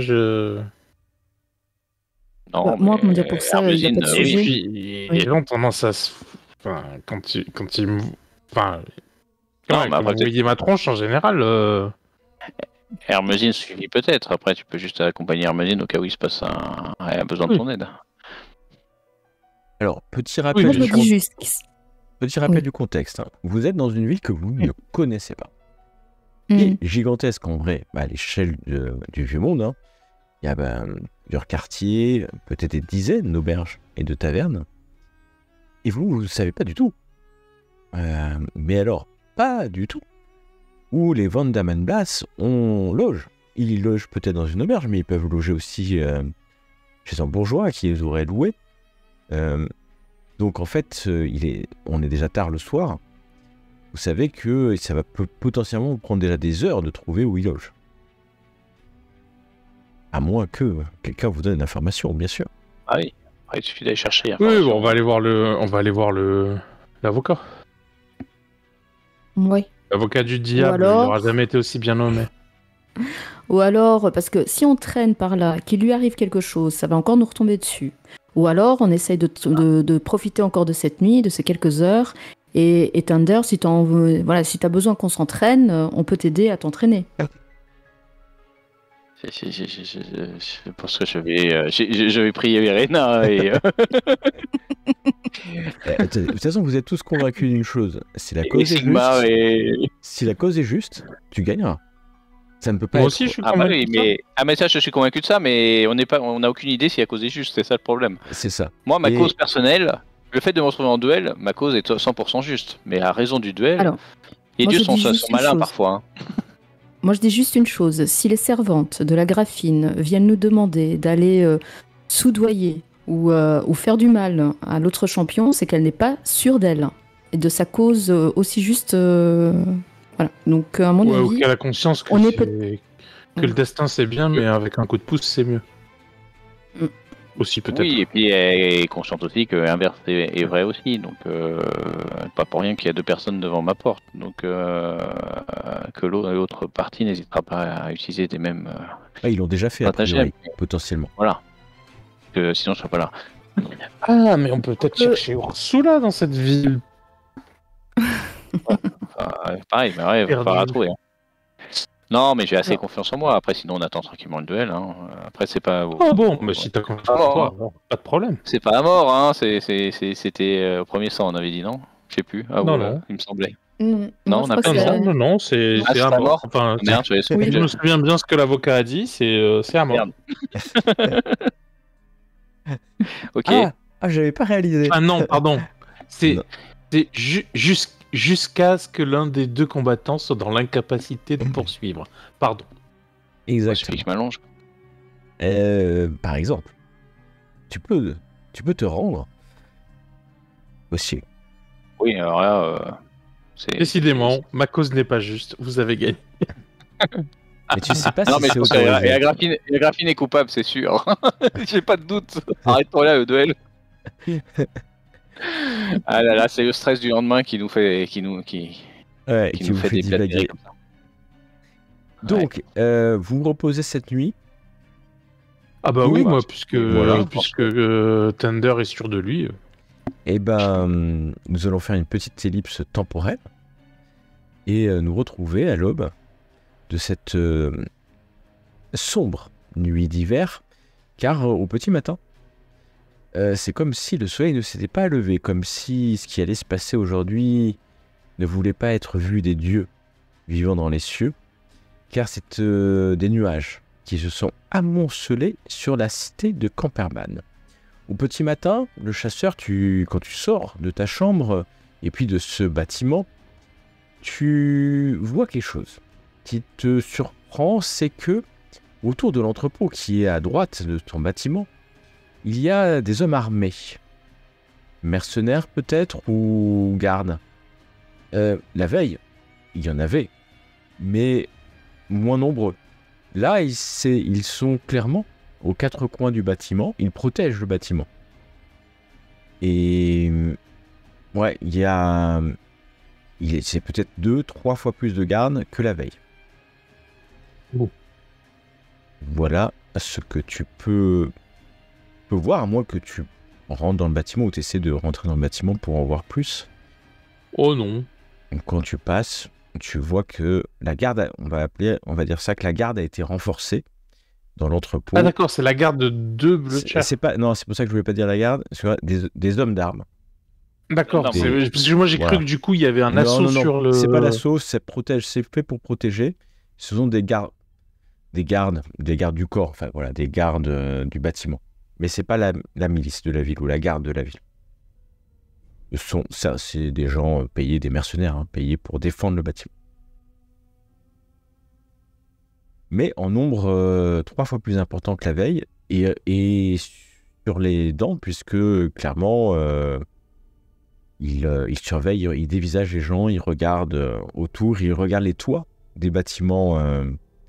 Non, Bah, moi, mais comment dire, pour ça, il y a pas de Hermesine, sujet. oui. puis Oui. les gens ont tendance à se. Enfin, quand ils enfin, Non, ouais, mais quand après, vous voyez ma tronche en général. Hermesine suffit peut-être. Après, tu peux juste accompagner Hermesine au cas où il se passe a besoin de Oui. ton aide. Alors, petit Oui, rappel, Moi, je me je dis juste. Oui. du contexte. hein. Vous êtes dans une ville que vous ne connaissez pas. Mm. Et gigantesque en vrai, à l'échelle du vieux monde. hein. Il y a plusieurs quartiers, peut-être des dizaines d'auberges et de tavernes. Et vous ne savez pas du tout. Mais alors, pas du tout. où les Van Damenblas loge. Ils y logent peut-être dans une auberge, mais ils peuvent loger aussi chez un bourgeois qui les aurait loués. Donc en fait, on est déjà tard le soir. Vous savez que ça va potentiellement vous prendre déjà des heures de trouver où il loge. À moins que quelqu'un vous donne l'information, bien sûr. Ah oui, il suffit d'aller chercher. Oui, bon, on va aller voir l'avocat. Oui. L'avocat du diable, alors- il n'aura jamais été aussi bien nommé. Ou alors, parce que si on traîne par là, qu'il lui arrive quelque chose, ça va encore nous retomber dessus. Ou alors, on essaye de profiter encore de cette nuit, de ces quelques heures. Et Thunder, si t'as besoin qu'on s'entraîne, on peut t'aider à t'entraîner. Je pense que je vais prier Verena et... De toute façon, vous êtes tous convaincus d'une chose. Si la et cause est Sigma juste, et... si la cause est juste, tu gagneras. Ça ne peut pas Moi être... aussi, je suis Ah bah convaincu oui, de ça. mais ça, je suis convaincu de ça, mais on n'a aucune idée si la cause est juste, c'est ça le problème. C'est ça. Moi, ma Et- cause personnelle, le fait de me retrouver en duel, ma cause est 100% juste. Mais à raison du duel, Alors, les moi, dieux je sont dis juste une malins chose. parfois. Hein. Moi, je dis juste une chose. Si les servantes de la graphine viennent nous demander d'aller soudoyer ou faire du mal à l'autre champion, c'est qu'elle n'est pas sûre d'elle et de sa cause aussi juste. Voilà. Donc, à mon Ouais, ou avis, qu'elle a conscience que, on est que le destin c'est bien, mais avec un coup de pouce c'est mieux. Mm. Aussi peut-être. Oui, et puis elle est consciente aussi que l'inverse est vrai aussi. Donc, pas pour rien qu'il y a deux personnes devant ma porte. Donc, que l'autre partie n'hésitera pas à utiliser des mêmes ils l'ont déjà fait, a stratagèmes. priori, potentiellement. Voilà. Que sinon, je serais pas là. Ah, mais on peut peut-être chercher Ursula dans cette ville. Pareil, mais ouais, il va Perdu. falloir la trouver. Hein. Non, mais j'ai assez confiance en moi. Après, sinon, on attend tranquillement le duel. Hein. Après, c'est pas. Oh bon, mais si t'as confiance en toi, alors, pas de problème. C'est pas à mort, hein. C'était au premier sang, on avait dit, non? Je sais plus. Ah Non, ouais, non. il me semblait. Non, Non, on je a crois pas que dit ça. c'est- Non, c'est Ah, c'est à à mort. mort. Enfin, Merde, je je me souviens bien ce que l'avocat a dit, c'est à mort. Merde. Ok. J'avais pas réalisé. Ah non, pardon. C'est Non. jusqu'à ce que l'un des deux combattants soit dans l'incapacité de poursuivre. Pardon. Il suffit Exactement. que je m'allonge. Par exemple, tu peux te rendre aussi. Oui, alors là, c'est. Décidément, ma cause n'est pas juste. Vous avez gagné. Mais tu sais pas Non, si mais c'est je pense que autorisé. la graphine est coupable, c'est sûr. J'ai pas de doute. Arrête-toi là, le duel. Ah là là, c'est le stress du lendemain qui nous fait, qui nous fait divaguer. déplacer comme ça. Donc, vous vous reposez cette nuit. Ah bah Oui, oui, moi, puisque voilà. Thunder est sûr de lui. Eh ben, nous allons faire une petite ellipse temporelle et nous retrouver à l'aube de cette sombre nuit d'hiver, car au petit matin, c'est comme si le soleil ne s'était pas levé, comme si ce qui allait se passer aujourd'hui ne voulait pas être vu des dieux vivant dans les cieux, car c'est des nuages qui se sont amoncelés sur la cité de Camperman. Au petit matin, le chasseur, quand tu sors de ta chambre et puis de ce bâtiment, tu vois quelque chose qui te surprend, c'est que autour de l'entrepôt qui est à droite de ton bâtiment, il y a des hommes armés. Mercenaires peut-être ou gardes. La veille, il y en avait, mais moins nombreux. Là, ils sont clairement aux quatre coins du bâtiment, ils protègent le bâtiment. Et ouais, c'est peut-être 2-3 fois plus de gardes que la veille. Bon. Voilà ce que tu peux voir, à moins que tu rentres dans le bâtiment ou tu essaies de rentrer dans le bâtiment pour en voir plus. Oh non. Quand tu passes, tu vois que la garde, on va dire ça, que la garde a été renforcée dans l'entrepôt. Ah d'accord, c'est la garde de deux bleus de C'est pas, non, c'est pour ça que je voulais pas dire la garde, c'est des hommes d'armes. D'accord, Non, parce que moi j'ai Voilà. cru que du coup il y avait un assaut non, sur le... c'est pas l'assaut, c'est fait pour protéger. Ce sont des gardes du corps, enfin voilà, des gardes du bâtiment. Mais c'est pas la milice de la ville ou la garde de la ville. C'est des gens payés, des mercenaires, payés pour défendre le bâtiment. mais en nombre 3 fois plus important que la veille, et sur les dents, puisque clairement, il surveille, il dévisage les gens, il regarde autour, il regarde les toits des bâtiments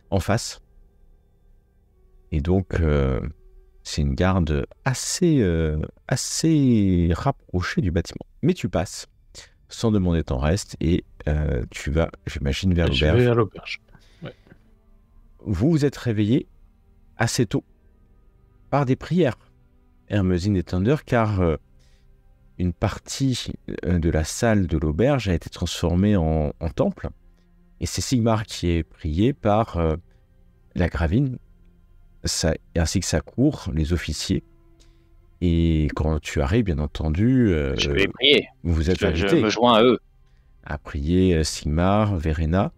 en face. Et donc, c'est une garde assez rapprochée du bâtiment. Mais tu passes, sans demander ton reste, et tu vas, j'imagine, vers Je vais l'auberge. à l'auberge. Vous vous êtes réveillés assez tôt par des prières, Hermesine et Thunder, car une partie de la salle de l'auberge a été transformée en temple, et c'est Sigmar qui est prié par la Gravine, ainsi que sa cour, les officiers. Et quand tu arrives, bien entendu, Je vais prier. vous êtes Je invités me joins à eux. à prier Sigmar, Verena.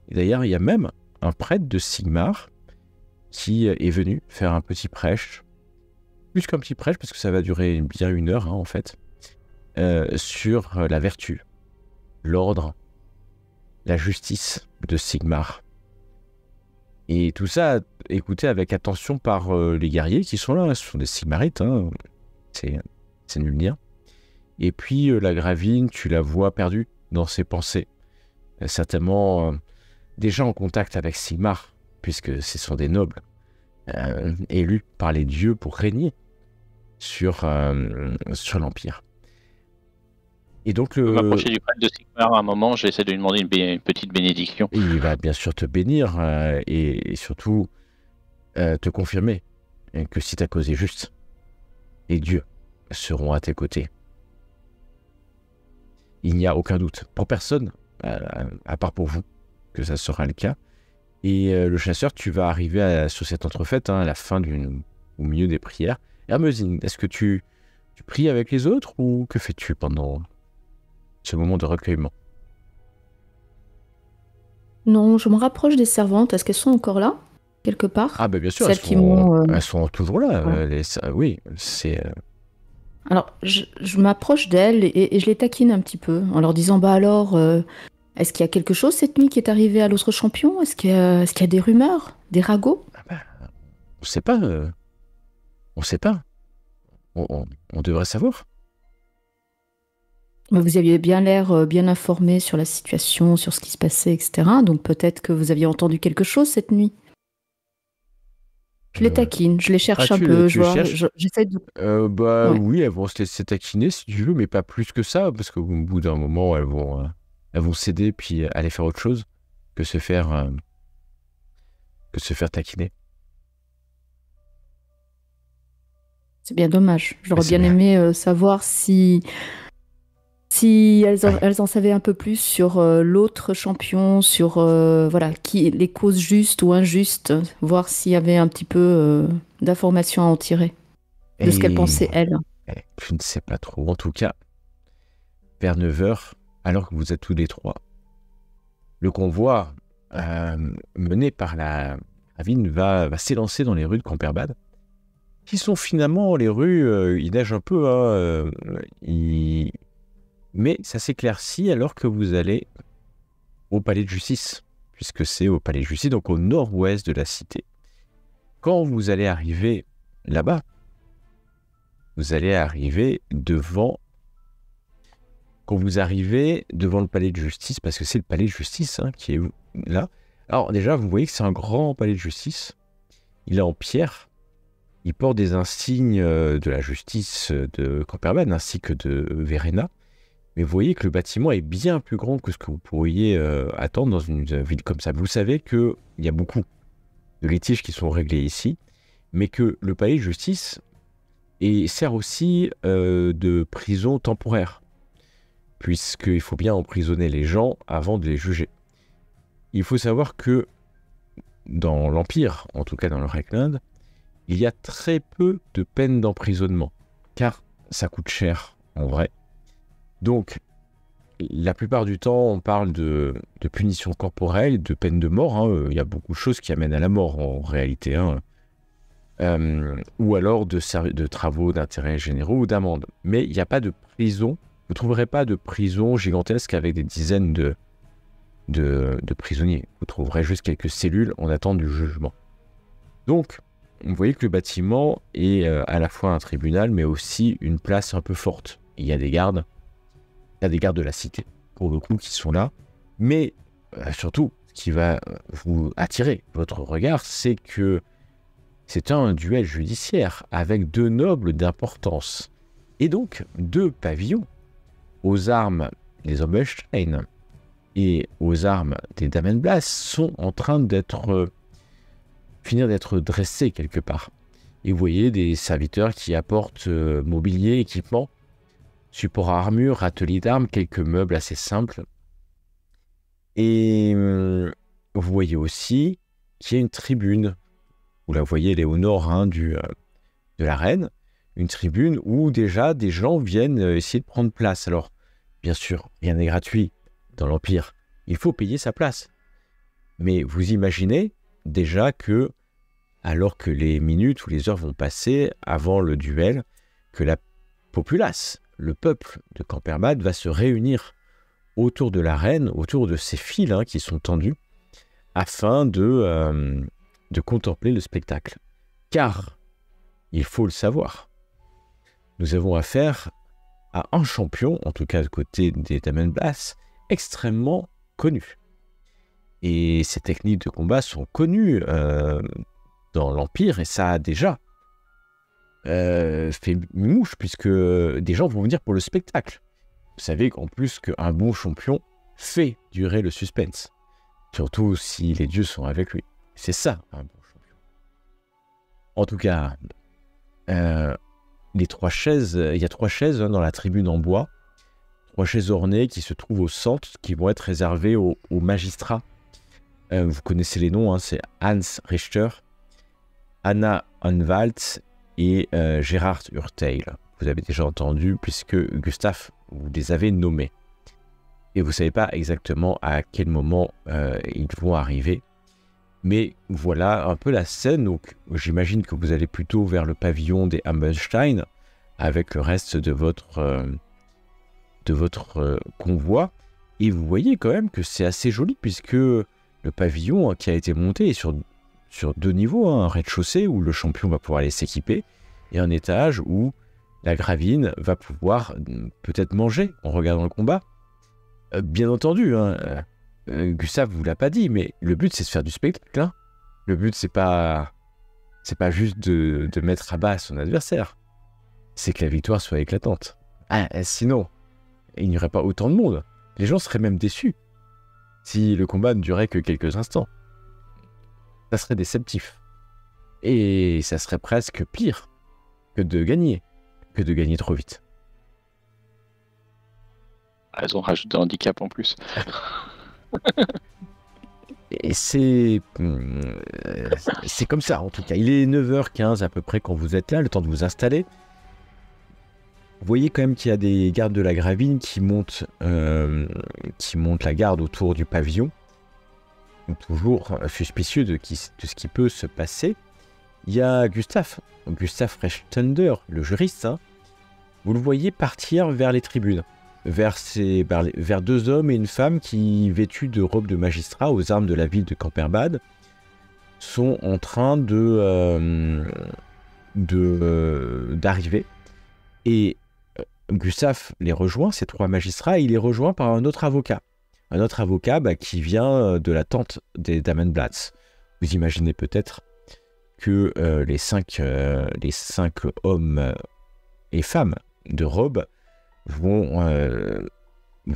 Et d'ailleurs, il y a même un prêtre de Sigmar qui est venu faire un petit prêche, plus qu'un petit prêche, parce que ça va durer bien 1 heure, en fait, sur la vertu, l'ordre, la justice de Sigmar. Et tout ça, écouté avec attention par les guerriers qui sont là, ce sont des Sigmarites, c'est nul dire. Et puis la Gravine, tu la vois perdue dans ses pensées, certainement déjà en contact avec Sigmar, puisque ce sont des nobles élus par les dieux pour régner sur l'Empire. Et donc Je vais m'approcher du prêtre de Sigmar à un moment, j'essaie de lui demander une petite bénédiction. il va bien sûr te bénir et surtout te confirmer que si ta cause est juste, les dieux seront à tes côtés. Il n'y a aucun doute, pour personne, à part pour vous, que ça sera le cas. Et le chasseur, tu vas arriver sur cette entrefaite, à la fin au milieu des prières. Hermesine, est-ce que tu pries avec les autres ou que fais-tu pendant ce moment de recueillement? Non, je me rapproche des servantes. Est-ce qu'elles sont encore là, quelque part? Ah ben bien sûr, Celles qui m'ont, elles sont toujours là. ouais. Oui, c'est... Alors, je m'approche d'elles et je les taquine un petit peu en leur disant, bah alors, est-ce qu'il y a quelque chose cette nuit qui est arrivé à l'autre champion? Est-ce qu'il y a des rumeurs, des ragots? On sait pas. On sait pas. On devrait savoir. Bah, vous aviez bien l'air bien informé sur la situation, sur ce qui se passait, etc. Donc peut-être que vous aviez entendu quelque chose cette nuit. Je les taquine, je les cherche un peu, tu cherches j'essaie de... Bah Ouais. oui, elles vont se laisser taquiner si tu veux, mais pas plus que ça, parce qu'au bout d'un moment, elles vont céder puis aller faire autre chose que se faire taquiner. C'est bien dommage. J'aurais c'est bien bien. aimé savoir si elles en savaient un peu plus sur l'autre champion, sur voilà, les causes justes ou injustes, voir s'il y avait un petit peu d'informations à en tirer de ce qu'elles pensaient, elles. Je ne sais pas trop. En tout cas, vers 9h, alors que vous êtes tous les trois, le convoi mené par la Gravine va s'élancer dans les rues de Camperbad, qui sont finalement les rues, il neige un peu, mais ça s'éclaircit alors que vous allez au palais de justice, puisque c'est au palais de justice, donc au nord-ouest de la cité. Quand vous allez arriver là-bas, vous allez arriver devant... Quand vous arrivez devant le palais de justice, parce que c'est le palais de justice qui est là. Alors déjà, vous voyez que c'est un grand palais de justice. Il est en pierre. Il porte des insignes de la justice de Camperbad ainsi que de Verena. Mais vous voyez que le bâtiment est bien plus grand que ce que vous pourriez attendre dans une ville comme ça. Vous savez qu'il y a beaucoup de litiges qui sont réglés ici, mais que le palais de justice sert aussi de prison temporaire, puisqu'il faut bien emprisonner les gens avant de les juger. Il faut savoir que dans l'Empire, en tout cas dans le Reikland, il y a très peu de peines d'emprisonnement, car ça coûte cher en vrai. Donc, la plupart du temps, on parle de punition corporelle, de peine de mort. Il y a beaucoup de choses qui amènent à la mort en réalité. Ou alors de travaux d'intérêt généraux ou d'amende. Mais il n'y a pas de prison. Vous ne trouverez pas de prison gigantesque avec des dizaines de prisonniers. Vous trouverez juste quelques cellules en attente du jugement. Donc, vous voyez que le bâtiment est à la fois un tribunal, mais aussi une place un peu forte. Il y a des gardes de la cité, pour le coup, qui sont là. Mais surtout, ce qui va vous attirer votre regard, c'est que c'est un duel judiciaire avec 2 nobles d'importance. Et donc, 2 pavillons aux armes des Oberstein et aux armes des Damenblas sont en train finir d'être dressés quelque part. Et vous voyez des serviteurs qui apportent mobilier, équipement, support à armure, atelier d'armes, quelques meubles assez simples. Et vous voyez aussi qu'il y a une tribune. Vous la voyez, elle est au nord de l'arène. Une tribune où déjà des gens viennent essayer de prendre place. Alors, bien sûr, rien n'est gratuit dans l'Empire. Il faut payer sa place. Mais vous imaginez déjà que, alors que les minutes ou les heures vont passer avant le duel, que la populace, le peuple de Camperbad va se réunir autour de l'arène, autour de ces fils qui sont tendus, afin de contempler le spectacle. Car, il faut le savoir, nous avons affaire à un champion, en tout cas du côté des Damenblas, extrêmement connu. Et ces techniques de combat sont connues dans l'Empire, et ça a déjà fait mouche, puisque des gens vont venir pour le spectacle. Vous savez qu'en plus qu'un bon champion fait durer le suspense, surtout si les dieux sont avec lui. C'est ça, un bon champion. En tout cas, les 3 chaises, il y a 3 chaises dans la tribune en bois, 3 chaises ornées qui se trouvent au centre, qui vont être réservées aux magistrats. Vous connaissez les noms, c'est Hans Richter, Anna Anwalt et Gerhard Urteil. Vous avez déjà entendu, puisque Gustave vous les avez nommés. Et vous ne savez pas exactement à quel moment ils vont arriver. Mais voilà un peu la scène. Donc, j'imagine que vous allez plutôt vers le pavillon des Hammerstein avec le reste de votre convoi. Et vous voyez quand même que c'est assez joli, puisque le pavillon qui a été monté est sur 2 niveaux. Un rez-de-chaussée où le champion va pouvoir aller s'équiper, et un étage où la gravine va pouvoir peut-être manger en regardant le combat. Bien entendu, Gustave vous l'a pas dit, mais le but c'est de faire du spectacle. Le but c'est pas juste de mettre à bas son adversaire. C'est que la victoire soit éclatante. Sinon, il n'y aurait pas autant de monde. Les gens seraient même déçus si le combat ne durait que quelques instants. Ça serait déceptif. Et ça serait presque pire que de gagner trop vite. Ils ont rajouté un handicap en plus. Et c'est comme ça, en tout cas. Il est 9h15 à peu près quand vous êtes là, le temps de vous installer. Vous voyez quand même qu'il y a des gardes de la gravine qui montent la garde autour du pavillon. Toujours suspicieux de ce qui peut se passer. Il y a Gustave Frechtender, le juriste. Vous le voyez partir vers les tribunes, vers 2 hommes et une femme qui, vêtus de robes de magistrat aux armes de la ville de Camperbad, sont en train d'arriver. Et Gustave les rejoint, ces 3 magistrats, et il est rejoint par un autre avocat. Un autre avocat qui vient de la tente des Damenblas. Vous imaginez peut-être que les 5 hommes et femmes de robe vont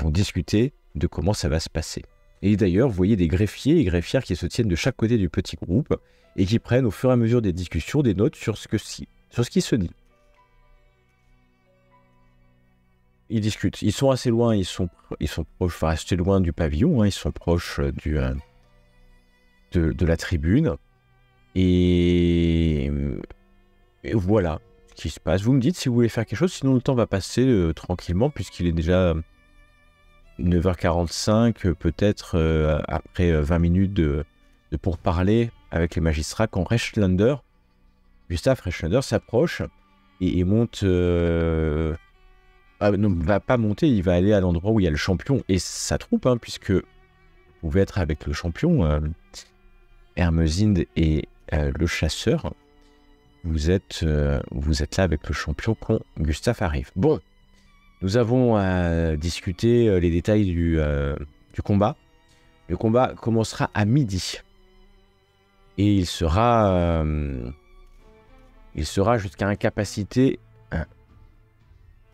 discuter de comment ça va se passer. Et d'ailleurs, vous voyez des greffiers et greffières qui se tiennent de chaque côté du petit groupe et qui prennent au fur et à mesure des discussions des notes sur ce qui se dit. Ils discutent. Ils sont assez loin, ils sont proches, enfin assez loin du pavillon, ils sont proches de la tribune. Et voilà ce qui se passe. Vous me dites si vous voulez faire quelque chose, sinon le temps va passer tranquillement, puisqu'il est déjà 9h45, peut-être après 20 minutes de pourparlers avec les magistrats, quand Gustave Rechtlander s'approche et monte... non, va pas monter, il va aller à l'endroit où il y a le champion et sa troupe, puisque pouvez être avec le champion Hermesind et le chasseur. Vous êtes là avec le champion quand Gustave arrive. Bon, nous avons discuté les détails du combat. Le combat commencera à midi. Et il sera jusqu'à incapacité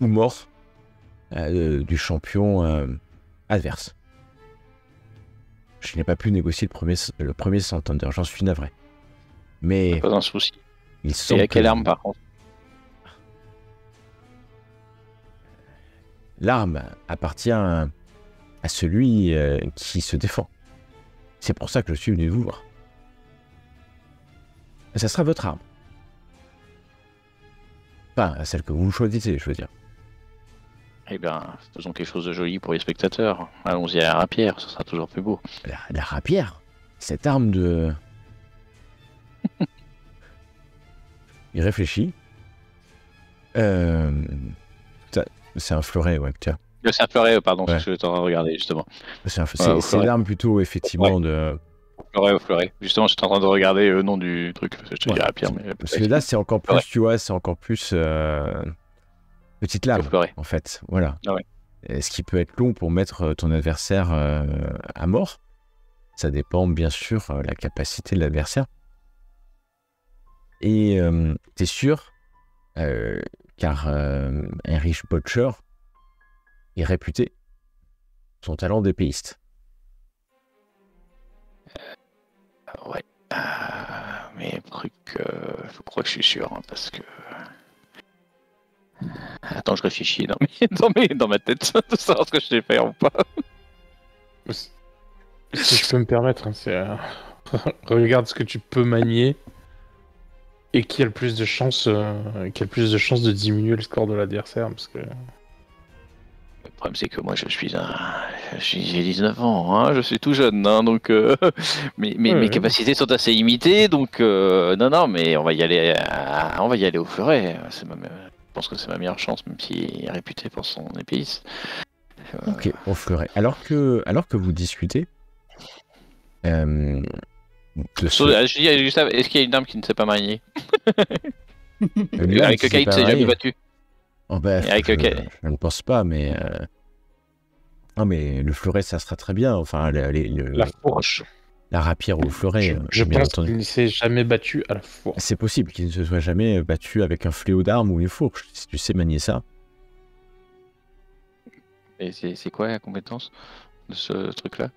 ou mort du champion adverse. Je n'ai pas pu négocier le premier Santander, j'en suis navré. Mais Pas un souci. il Et semble à quelle que arme par contre? l'arme appartient à celui qui se défend. C'est pour ça que je suis venu vous voir. Et ça sera votre arme. Enfin, celle que vous choisissez, je veux dire. Eh bien, faisons quelque chose de joli pour les spectateurs. Allons-y à la rapière, ce sera toujours plus beau. La rapière, cette arme de... Il réfléchit. C'est un fleuret, ouais, tiens. C'est un fleuret, pardon, Ouais. c'est ce que j'étais en train de regarder justement. C'est au une fleuret. arme plutôt, effectivement, de... Au fleuret. Justement, j'étais en train de regarder le nom du truc. Je te dis Ouais. rapière, mais. Parce que là, c'est encore plus, Ouais. tu vois, c'est encore plus petite lame, Le fleuret. en fait. Voilà. Ah ouais. Et ce qui peut être long pour mettre ton adversaire à mort, ça dépend bien sûr la capacité de l'adversaire. Et t'es sûr, car Heinrich Böttcher est réputé son talent d'épéiste. Ouais. Mais truc, je crois que je suis sûr, hein, parce que. Attends, je réfléchis dans ma tête de savoir ce que je sais faire ou pas. Si je peux me permettre, hein, regarde ce que tu peux manier et qui a le plus de chances de diminuer le score de l'adversaire, parce que Le problème, c'est que moi, j'ai 19 ans, hein, je suis tout jeune, hein, donc mes capacités sont assez limitées, donc non, mais on va y aller au fleuret. Je pense que c'est ma meilleure chance, même s'il est réputé pour son épéiste. Ok, au fleuret. Alors que vous discutez, le Je dis à Gustave, est-ce qu'il y a une dame qui ne sait pas marier? Avec lequel il s'est jamais battu. Oh ben, Et avec lequel je ne pense pas, mais... Non, mais le fleuret, ça sera très bien. Enfin, la fourche. la rapière ou le fleuret, Je bien pense entendu. qu'il ne s'est jamais battu à la fourche. C'est possible qu'il ne se soit jamais battu avec un fléau d'armes ou une fourche, si tu sais manier ça. Et c'est quoi la compétence de ce truc-là?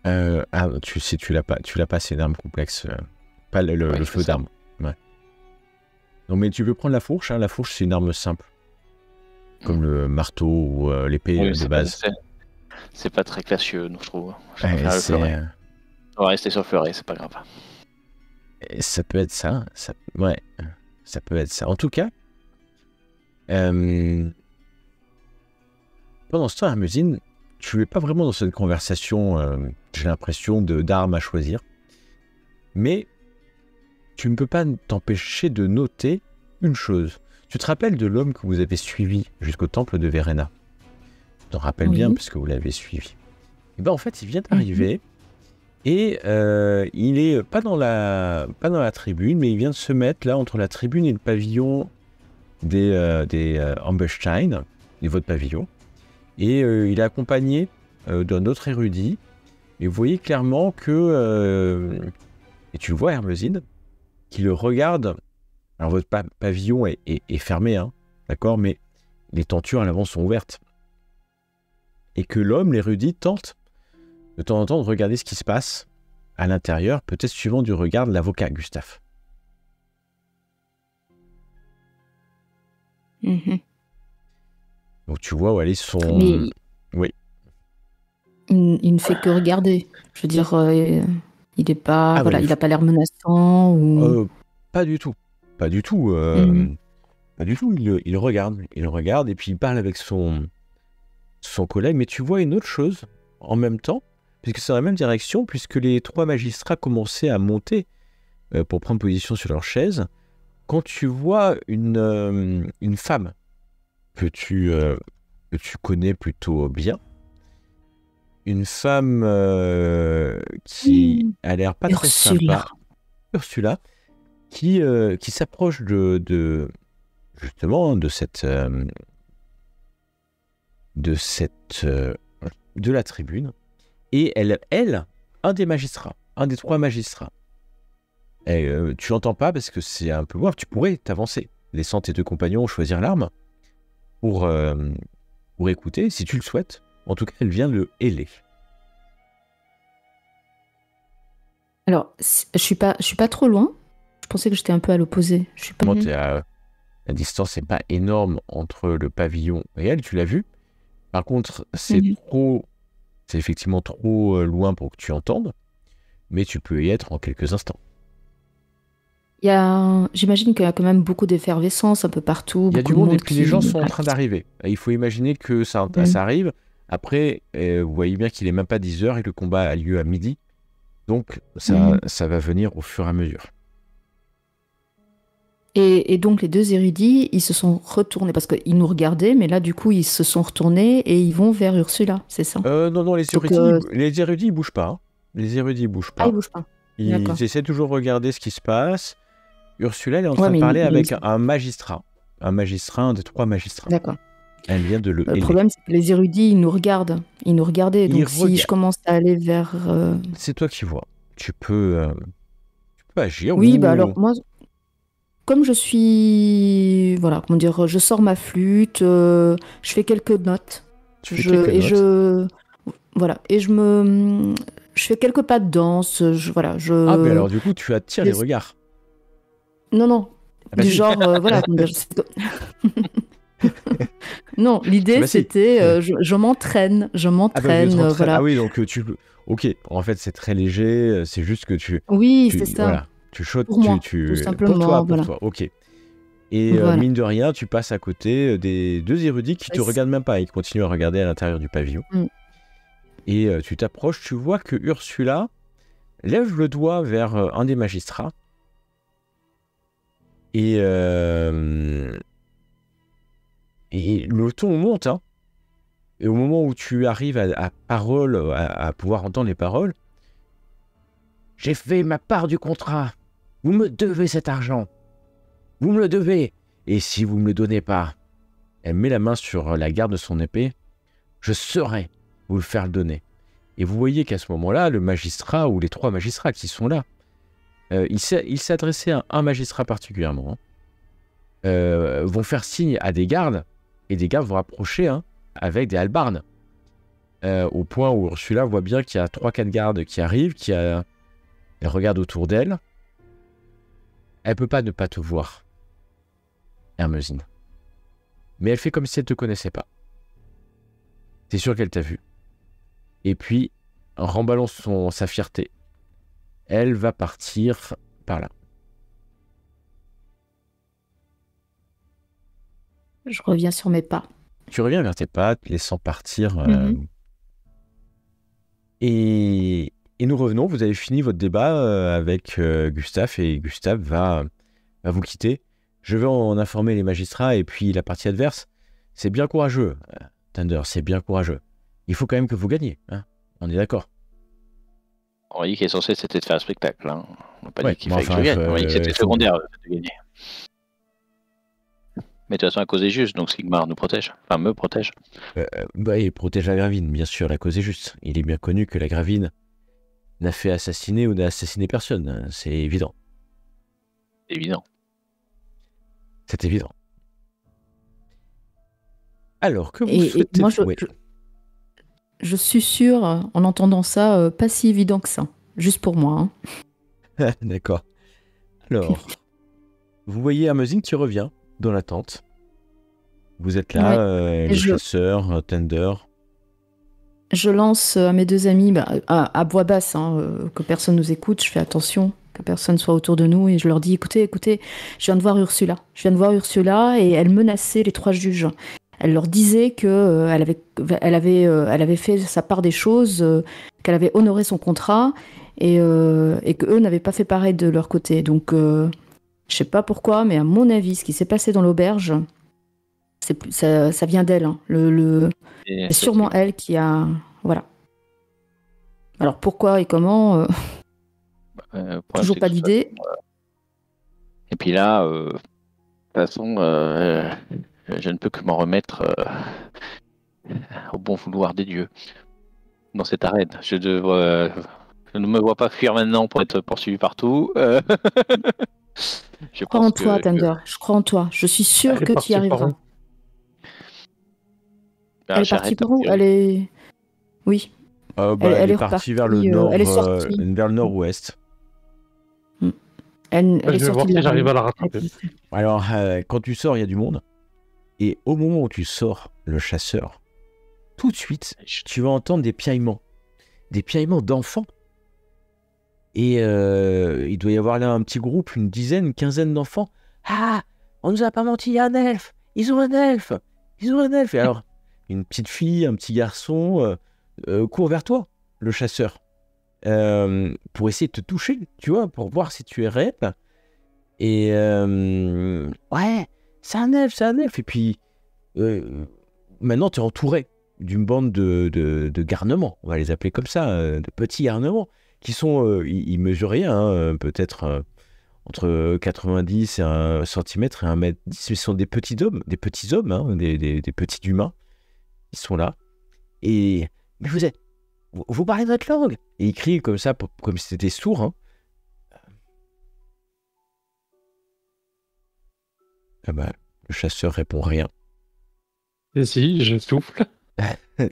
Tu l'as pas, c'est une arme complexe. Pas le Ouais, c'est fléau ça. d'armes. Ouais. Non, mais tu peux prendre la fourche. Hein, la fourche, c'est une arme simple. Comme le marteau ou l'épée Oui, de c'est base. c'est pas très classieux, nous, je trouve. Je Ouais, préfère le c'est, fleuret. On va rester sur le fleuret, c'est pas grave. ça peut être ça. Ouais, ça peut être ça. En tout cas, pendant ce temps, Hermesinde, tu n'es pas vraiment dans cette conversation, j'ai l'impression, d'armes à choisir. Mais tu ne peux pas t'empêcher de noter une chose. Tu te rappelles de l'homme que vous avez suivi jusqu'au temple de Verena? Tu t'en rappelles bien Oui. parce que vous l'avez suivi. Et ben en fait, il vient d'arriver et il est pas dans la tribune, mais il vient de se mettre là entre la tribune et le pavillon des Amberstein, et votre pavillon. Et il est accompagné d'un autre érudit. Et vous voyez clairement que... et tu le vois, Hermesinde, qui le regarde. Alors votre pavillon est fermé, hein, d'accord, mais les tentures à l'avant sont ouvertes. Et que l'homme, l'érudit, tente de temps en temps de regarder ce qui se passe à l'intérieur, peut-être suivant du regard de l'avocat, Gustave. Mhm. Donc tu vois où aller son... Mais Oui. il ne fait que regarder. Je veux dire, il est pas, Ah, voilà, bah, il n'a pas l'air menaçant ou. Pas du tout. Pas du tout. Pas du tout. Il regarde. Il regarde et puis il parle avec son collègue. Mais tu vois une autre chose en même temps, puisque c'est dans la même direction, puisque les trois magistrats commençaient à monter pour prendre position sur leur chaise. Quand tu vois une femme que tu connais plutôt bien, une femme qui a l'air pas très Ursula. sympa, Ursula, qui s'approche justement de la tribune, et elle, un des magistrats, un des 3 magistrats. Et, tu l'entends pas parce que c'est un peu loin. Tu pourrais t'avancer, laissant tes 2 compagnons choisir l'arme pour écouter, si tu le souhaites. En tout cas, elle vient le héler. Alors, je suis pas trop loin. Je pensais que j'étais un peu à l'opposé. Je suis pas. La distance n'est pas énorme entre le pavillon et elle, tu l'as vu. Par contre, c'est effectivement trop loin pour que tu entendes, mais tu peux y être en quelques instants. J'imagine qu'il y a quand même beaucoup d'effervescence un peu partout. Il y a du monde et puis les gens sont en train d'arriver. Il faut imaginer que ça arrive. Après, vous voyez bien qu'il n'est même pas 10h et le combat a lieu à midi. Donc, ça va venir au fur et à mesure. Et donc, les 2 érudits, ils se sont retournés, parce qu'ils nous regardaient, mais là, du coup, ils se sont retournés et ils vont vers Ursula, c'est ça? Non, les érudits, ils bougent pas. Hein. Les érudits, ils bougent pas. Ah, ils bougent pas. Ils essaient toujours de regarder ce qui se passe. Ursula, elle est en train de parler avec un magistrat. Un des 3 magistrats. D'accord. Elle vient de le héler. Le problème, c'est que les érudits, ils nous regardent. Ils nous regardaient. Donc, si je commence à aller vers... C'est toi qui vois. Tu peux agir. Oui, alors, moi, comme je suis... Voilà, comment dire, je sors ma flûte, je fais quelques notes. Voilà, et je fais quelques pas de danse. Ah, mais alors, du coup, tu attires les regards. Non. Du genre, voilà. Non, l'idée c'était je m'entraîne, voilà. Ah oui, donc ok, en fait c'est très léger, c'est juste que oui, c'est ça. Voilà, tu sautes, pour moi, tout simplement, pour toi, ok. Et mine de rien, tu passes à côté des 2 érudits qui te regardent même pas, ils continuent à regarder à l'intérieur du pavillon. Et tu t'approches, tu vois que Ursula lève le doigt vers un des magistrats. Et le ton monte, hein. Et au moment où tu arrives à pouvoir entendre les paroles, j'ai fait ma part du contrat. Vous me devez cet argent. Vous me le devez. Et si vous ne me le donnez pas, elle met la main sur la garde de son épée, je saurai vous le faire le donner. Et vous voyez qu'à ce moment-là, le magistrat ou les 3 magistrats qui sont là, il s'est adressé à un magistrat particulièrement, vont faire signe à des gardes, et des gardes vont approcher avec des hallebardes, au point où Ursula voit bien qu'il y a 3-4 gardes qui arrivent, elle regarde autour d'elle. Elle peut pas ne pas te voir, Hermesine. Mais elle fait comme si elle te connaissait pas. T'es sûr qu'elle t'a vu. Et puis, en remballant sa fierté, elle va partir par là. Je reviens sur mes pas. Tu reviens vers tes pas, laissant partir. Et nous revenons. Vous avez fini votre débat avec Gustave, et Gustave va vous quitter. Je vais en informer les magistrats, et puis la partie adverse. C'est bien courageux, Thunder, c'est bien courageux. Il faut quand même que vous gagniez, hein. On est d'accord. On a dit qu'essentiel c'était de faire un spectacle. Hein. On n'a pas dit qu'il fallait que je gagne. On a dit que c'était secondaire de gagner. Mais de toute façon, la cause est juste, donc Sigmar nous protège. Enfin, me protège. Il protège la Gravine, bien sûr, la cause est juste. Il est bien connu que la Gravine n'a fait assassiner ou n'a assassiné personne. C'est évident. Évident. C'est évident. Alors, que vous souhaitez... moi, je suis sûre, en entendant ça, pas si évident que ça. Juste pour moi. Hein. D'accord. Alors, vous voyez Hermesine qui revient dans la tente. Vous êtes là, le chasseur, Thunder. Je lance à mes 2 amis, à voix basse, que personne nous écoute, je fais attention, que personne soit autour de nous, et je leur dis, écoutez, je viens de voir Ursula, et elle menaçait les 3 juges. Elle leur disait que elle avait fait sa part des choses, qu'elle avait honoré son contrat, et que eux n'avaient pas fait pareil de leur côté. Donc, je sais pas pourquoi, mais à mon avis, ce qui s'est passé dans l'auberge, ça vient d'elle. Hein. C'est sûrement elle qui a... Voilà. Alors pourquoi et comment Problème, toujours c'est pas que- d'idée. Et puis là, de toute façon, je ne peux que m'en remettre au bon vouloir des dieux dans cette arène. Je ne me vois pas fuir maintenant pour être poursuivi partout. Je Je crois en pense toi, que Thunder. Je crois en toi. Je suis sûre Elle est que tu partie y par arriveras. où Elle est partie par où? Elle est... Oui, Elle elle est est partie repartie. vers le Elle est nord, sortie. vers le nord-ouest. Elle Je est vais sortie voir de si la j'arrive rue. à la rattraper. Alors, quand tu sors, il y a du monde. Et au moment où tu sors, le chasseur, tout de suite, tu vas entendre des piaillements d'enfants. Et il doit y avoir là un petit groupe, une dizaine, une quinzaine d'enfants. Ah, on nous a pas menti, il y a un elfe. Ils ont un elfe. Ils ont un elfe. Et alors, une petite fille, un petit garçon court vers toi, le chasseur, pour essayer de te toucher, tu vois, pour voir si tu es réel. Et ouais, c'est un elfe, c'est un elfe. Et puis, maintenant, tu es entouré d'une bande de garnements, on va les appeler comme ça, de petits garnements, qui sont, ils mesurent rien, hein, peut-être entre 90 et 1 centimètre et 1 m 10, mais ce sont des petits hommes, hein, des petits humains, ils sont là. Et, mais vous parlez notre langue. Et ils crient comme ça, comme si c'était sourd, hein. Ah bah, le chasseur répond rien. Et si, je souffle.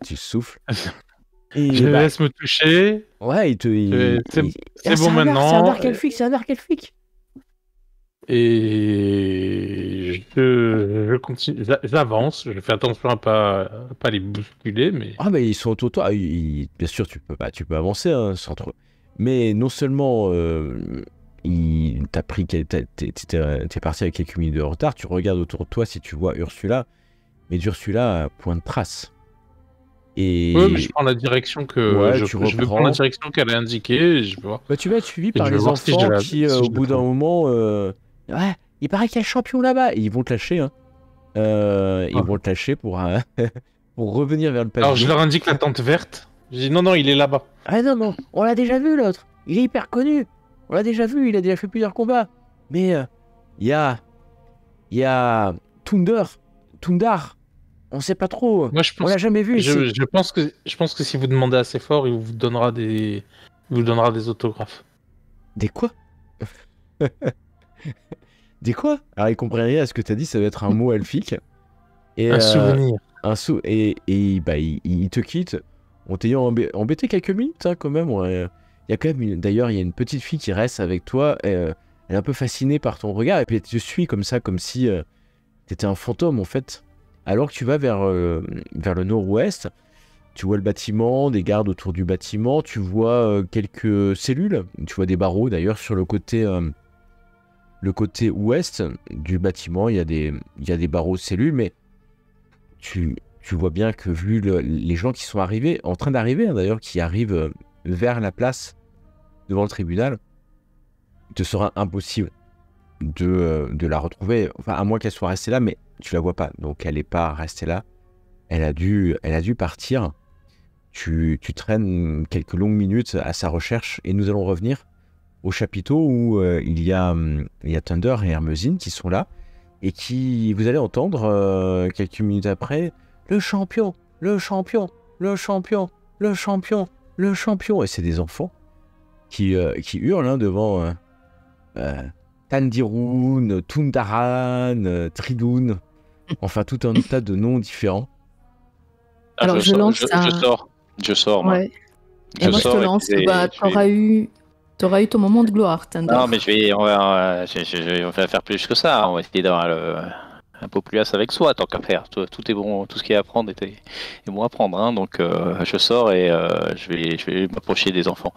Tu souffles. Et Je bah, laisse me toucher. ouais, C'est bon maintenant. C'est un arc elfique, c'est un arc elfique. Et je continue, j'avance, je fais attention à pas les bousculer, mais Ah bah ils sont autour de toi. Bien sûr, tu peux avancer, hein, sans trop. Mais non seulement t'as pris, t'es parti avec quelques minutes de retard. Tu regardes autour de toi si tu vois Ursula, mais d'Ursula point de trace. Et ouais, mais je prends la direction que Ouais, je vais reprends. prendre la direction qu'elle a indiquée et je vais voir. Bah, tu vas être suivi Et par je vais les voir si enfants je la- qui, si je au la bout d'un trouve. moment, ouais, il paraît qu'il y a le champion là-bas. Et ils vont te lâcher, hein. Ils vont te lâcher pour pour revenir vers le pavillon. Alors je leur indique la tente verte. Je dis non, il est là-bas. Ah non, on l'a déjà vu l'autre. Il est hyper connu. On l'a déjà vu, il a déjà fait plusieurs combats. Mais il y a Tundar. On sait pas trop. Moi je On l'a pense, jamais vu. je pense que si vous demandez assez fort, il vous donnera des autographes. Des quoi? Des quoi? Alors il comprend rien à ce que t'as dit, ça doit être un mot elfique. Et, Un souvenir. Et bah, il te quitte en t'ayant embêté quelques minutes, hein, quand même. Ouais. Il y a quand même d'ailleurs, il y a une petite fille qui reste avec toi. Elle est un peu fascinée par ton regard. Et puis elle te suit comme ça, comme si t'étais un fantôme, en fait. Alors que tu vas vers le nord-ouest, tu vois le bâtiment, des gardes autour du bâtiment. Tu vois quelques cellules. Tu vois des barreaux, d'ailleurs, sur le côté ouest du bâtiment. Il y a des barreaux de cellules, mais tu vois bien que vu les gens qui sont arrivés, en train d'arriver, hein, d'ailleurs, qui arrivent vers la place devant le tribunal, il te sera impossible de la retrouver, enfin à moins qu'elle soit restée là, mais tu la vois pas, donc elle n'est pas restée là. Elle a dû partir. Tu traînes quelques longues minutes à sa recherche et nous allons revenir au chapiteau où il y a Thunder et Hermesine qui sont là et qui, vous allez entendre quelques minutes après, le champion, le champion, le champion, le champion, le champion. Et c'est des enfants qui hurlent, hein, devant Tandiroun, Tundaran, Tridoun, enfin tout un tas de noms différents. Alors, je lance un- Je sors, moi. Ouais. Et moi, je te sors lance. puis Bah, t'auras eu ton moment de gloire, Thunder. Non, mais on va faire plus que ça. On va essayer d'avoir un populace avec soi, tant qu'à faire. Tout est bon, tout ce qu'il y a à prendre est bon à prendre. Hein. Donc, je sors et je vais m'approcher des enfants.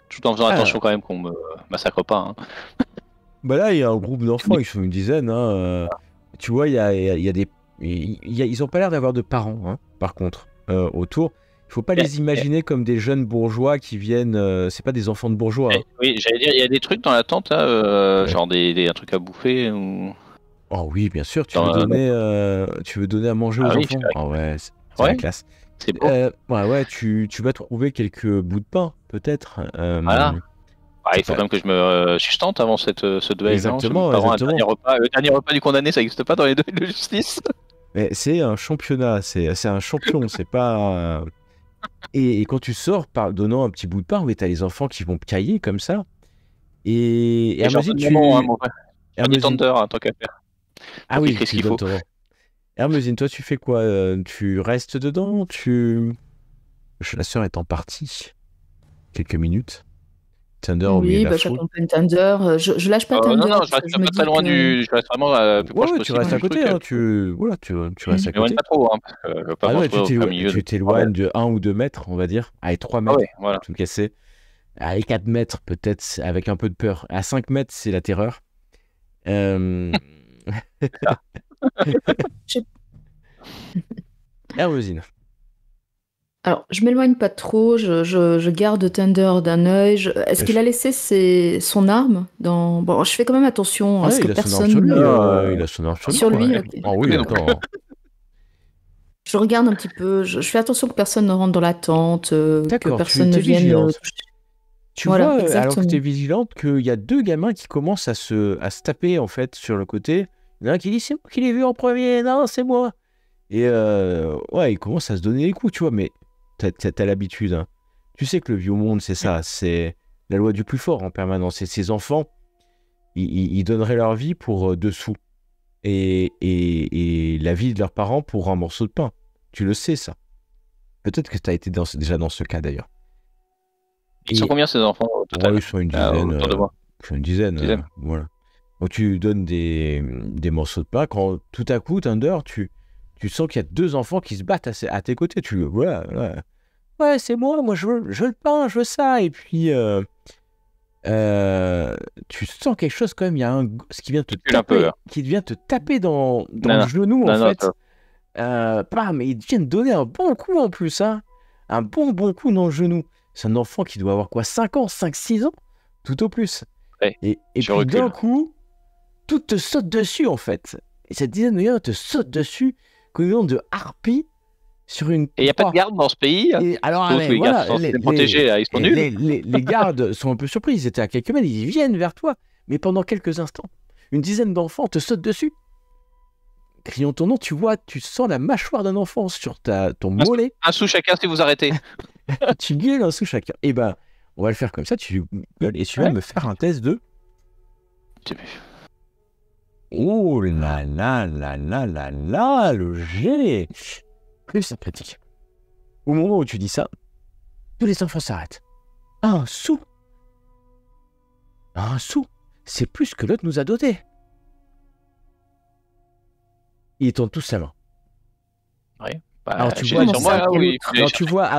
Tout en faisant attention quand même qu'on me massacre pas. Hein. Bah là, il y a un groupe d'enfants, ils sont une dizaine. Hein, tu vois, il y a des... Ils ont pas l'air d'avoir de parents, hein, par contre, autour. Il faut pas les imaginer comme des jeunes bourgeois qui viennent... c'est pas des enfants de bourgeois. Hein. Oui, j'allais dire, il y a des trucs dans la tente, là, genre un truc à bouffer ou... Oh oui, bien sûr, tu veux donner à manger aux enfants. Oh ouais, c'est la classe. C'est beau. Ouais, tu vas trouver quelques bouts de pain, peut-être. Voilà. Il faut Enfin, quand même que je me sustente avant ce duel. Exactement, Non, pas avoir un exactement. dernier repas. Le dernier repas du condamné, ça n'existe pas dans les duels de justice. Mais c'est un championnat, c'est un champion, c'est pas. Et quand tu sors par donnant un petit bout de pain, oui, t'as les enfants qui vont cailler comme ça. Et Et j'en Hermosine, donne mon nom, mon frère. Je dis Hermosine- Thunder, tant qu'à faire. Ah Pour qu'il oui, crée ce tu qu'il donnes faut. ton nom. Hermosine, toi, tu fais quoi? Tu restes dedans? Le chasseur est en partie. Quelques minutes. Thunder au milieu de Oui, la bah, foule. j'accompagne Thunder. Je lâche pas Non, Thunder non, parce je reste que je me pas très dis loin que... je reste vraiment le plus proche Ouais, tu possible restes à du côté, truc. hein, tu restes à Je m'éloigne côté. pas trop, hein, parce que je veux pas me Ah ouais, retrouver au plein milieu. tu t'éloignes de 1 ou 2 mètres, on va dire. Allez, 3 Ah mètres, ouais, voilà. tout casser. Allez, 4 mètres, peut-être, avec un peu de peur. À 5 mètres, c'est la terreur. Euh... Hermosine. Alors, je m'éloigne pas trop, je garde Thunder d'un œil. Est-ce qu'il a laissé son arme dans... Bon, je fais quand même attention à ce que il a son arme personne... sur lui. ne- Il a son arme sur lui. Sur lui, ouais. ok. Ah oui, attends. Je regarde un petit peu, je fais attention que personne ne rentre dans la tente, que D'accord, personne tu ne es vienne... vigilante. Tu Voilà, vois, alors que exactement. tu es vigilante, qu'il y a 2 gamins qui commencent à se taper, en fait, sur le côté. Il y en a un qui dit « C'est moi qui l'ai vu en premier, non, c'est moi !» Et ouais, ils commencent à se donner les coups, tu vois, mais t'as l'habitude. Hein. Tu sais que le vieux monde, c'est ça, c'est la loi du plus fort en permanence. Et ces enfants, ils donneraient leur vie pour 2 sous. Et la vie de leurs parents pour un morceau de pain. Tu le sais, ça. Peut-être que tu as été déjà dans ce cas, d'ailleurs. Ils sont combien ces enfants au total? Ouais, ils sont une dizaine. Autour de moi. Ils sont une dizaine. Voilà. Donc tu donnes des morceaux de pain. Quand tout à coup, Thunder, tu sens qu'il y a 2 enfants qui se battent à tes côtés. Ouais, c'est moi je veux le pain, je veux ça. Et puis, tu sens quelque chose quand même. Il y a ce qui vient te taper, qui vient te taper dans le genou, en fait. Mais ils viennent donner un bon coup en plus. Hein. Un bon coup dans le genou. C'est un enfant qui doit avoir quoi, 5 ans, 5-6 ans, tout au plus. Ouais, et puis d'un coup, tout te saute dessus, en fait. Et cette dizaine de gars te saute dessus comme une sorte de harpie sur une... Et il n'y a pas de garde dans ce pays. Et alors, les gardes sont protégés, là, ils sont nuls. Les gardes sont un peu surpris, ils étaient à quelques mètres, ils viennent vers toi. Mais pendant quelques instants, une dizaine d'enfants te sautent dessus. Criant ton nom, tu sens la mâchoire d'un enfant sur ton mollet. Un sou chacun si vous arrêtez. Tu gueules un sou chacun. Et ben, on va le faire comme ça. Tu gueules et tu vas me faire un test de. Oh là là là là là là, le G. Plus un critique. Au moment où tu dis ça, tous les enfants s'arrêtent. Un sou. C'est plus que l'autre nous a doté. Ils tournent tous sa main. Oui. Alors tu vois,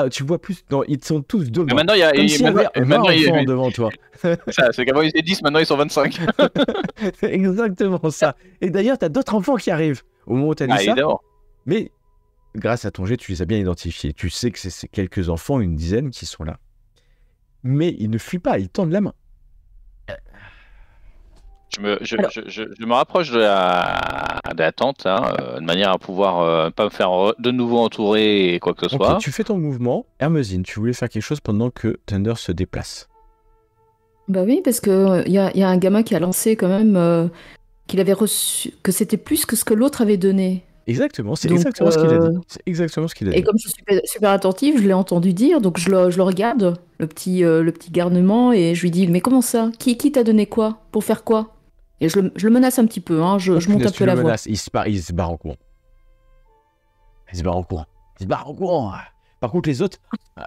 tu vois plus. Non, ils sont tous devant. Mais maintenant, il y a. Comme s'il y avait 20 enfants devant toi. C'est qu'avant ils étaient 10, maintenant ils sont 25. Exactement ça. Et d'ailleurs, tu as d'autres enfants qui arrivent au moment où tu as dit ça. Évidemment. Mais grâce à ton jet, tu les as bien identifiés. Tu sais que c'est quelques enfants, une dizaine, qui sont là. Mais ils ne fuient pas, ils tendent la main. Je me rapproche de la tente, hein, de manière à pouvoir pas me faire de nouveau entourer et quoi que ce soit. Tu fais ton mouvement. Hermosine, tu voulais faire quelque chose pendant que Thunder se déplace. Bah oui, parce que y a un gamin qui a lancé quand même qu'il avait reçu, que c'était plus que ce que l'autre avait donné. Exactement, c'est exactement ce qu'il a dit. C'est exactement ce qu'il a dit. Et comme je suis super attentive, je l'ai entendu dire, donc je le regarde, le petit garnement, et je lui dis, mais comment ça? Qui t'a donné quoi? Pour faire quoi? Et je le menace un petit peu, hein, je monte un peu la voix. Il se barre en courant. Il se barre en courant. Par contre, les autres,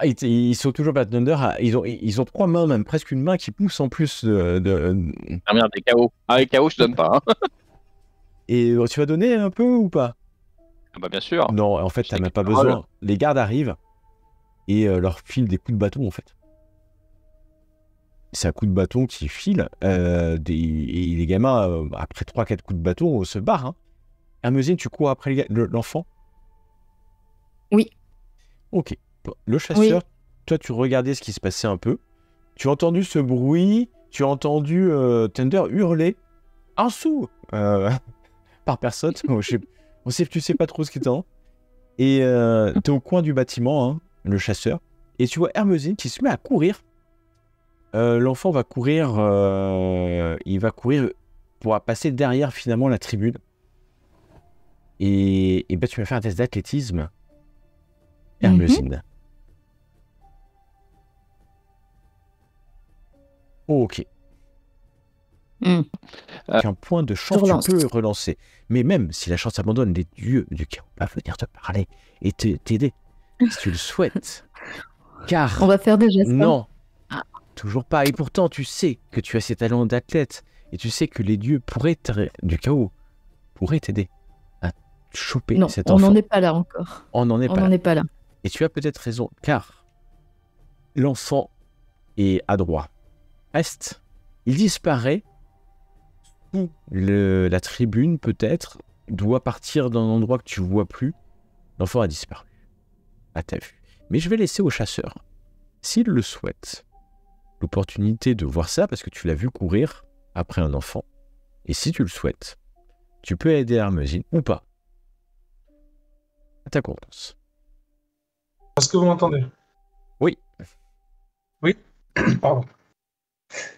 ils sont toujours pas Thunder. Ils ont 3 mains, même presque une main qui pousse en plus Ah merde, des KO. Ah, les KO, je donne pas. Hein. Et tu vas donner un peu ou pas? Ah bah bien sûr. Non, en fait, t'as même pas besoin. Les gardes arrivent et leur filent des coups de bâton, en fait. C'est un coup de bâton qui file. Et les gamins, après 3-4 coups de bâton, se barrent. Hein. Hermosine, tu cours après l'enfant? Oui. Ok. Le chasseur, toi, tu regardais ce qui se passait un peu. Tu as entendu ce bruit. Tu as entendu Thunder hurler. Un sou par personne. Tu sais pas trop ce qui t'en. Et t'es au coin du bâtiment, hein, le chasseur. Et tu vois Hermosine qui se met à courir. L'enfant va courir, il va courir pour passer derrière finalement la tribune. Et ben, tu vas faire un test d'athlétisme, Hermosine. Ok. Un point de chance, tu peux relancer. Mais même si la chance abandonne, les dieux du chaos peuvent venir te parler et t'aider, si tu le souhaites. Car... On va faire des gestes. Non, toujours pas. Et pourtant, tu sais que tu as ces talents d'athlète. Et tu sais que les dieux du chaos pourraient t'aider à choper cet enfant. On n'en est pas là encore. On n'en est pas là. Et tu as peut-être raison, car l'enfant est adroit. Reste, il disparaît sous la tribune, peut-être, doit partir d'un endroit que tu vois plus. L'enfant a disparu. À ta vue. Mais je vais laisser au chasseur, s'il le souhaite, l'opportunité de voir ça, parce que tu l'as vu courir après un enfant. Et si tu le souhaites, tu peux aider Hermosine ou pas. À ta confiance. Est-ce que vous m'entendez? Oui. Oui. Pardon.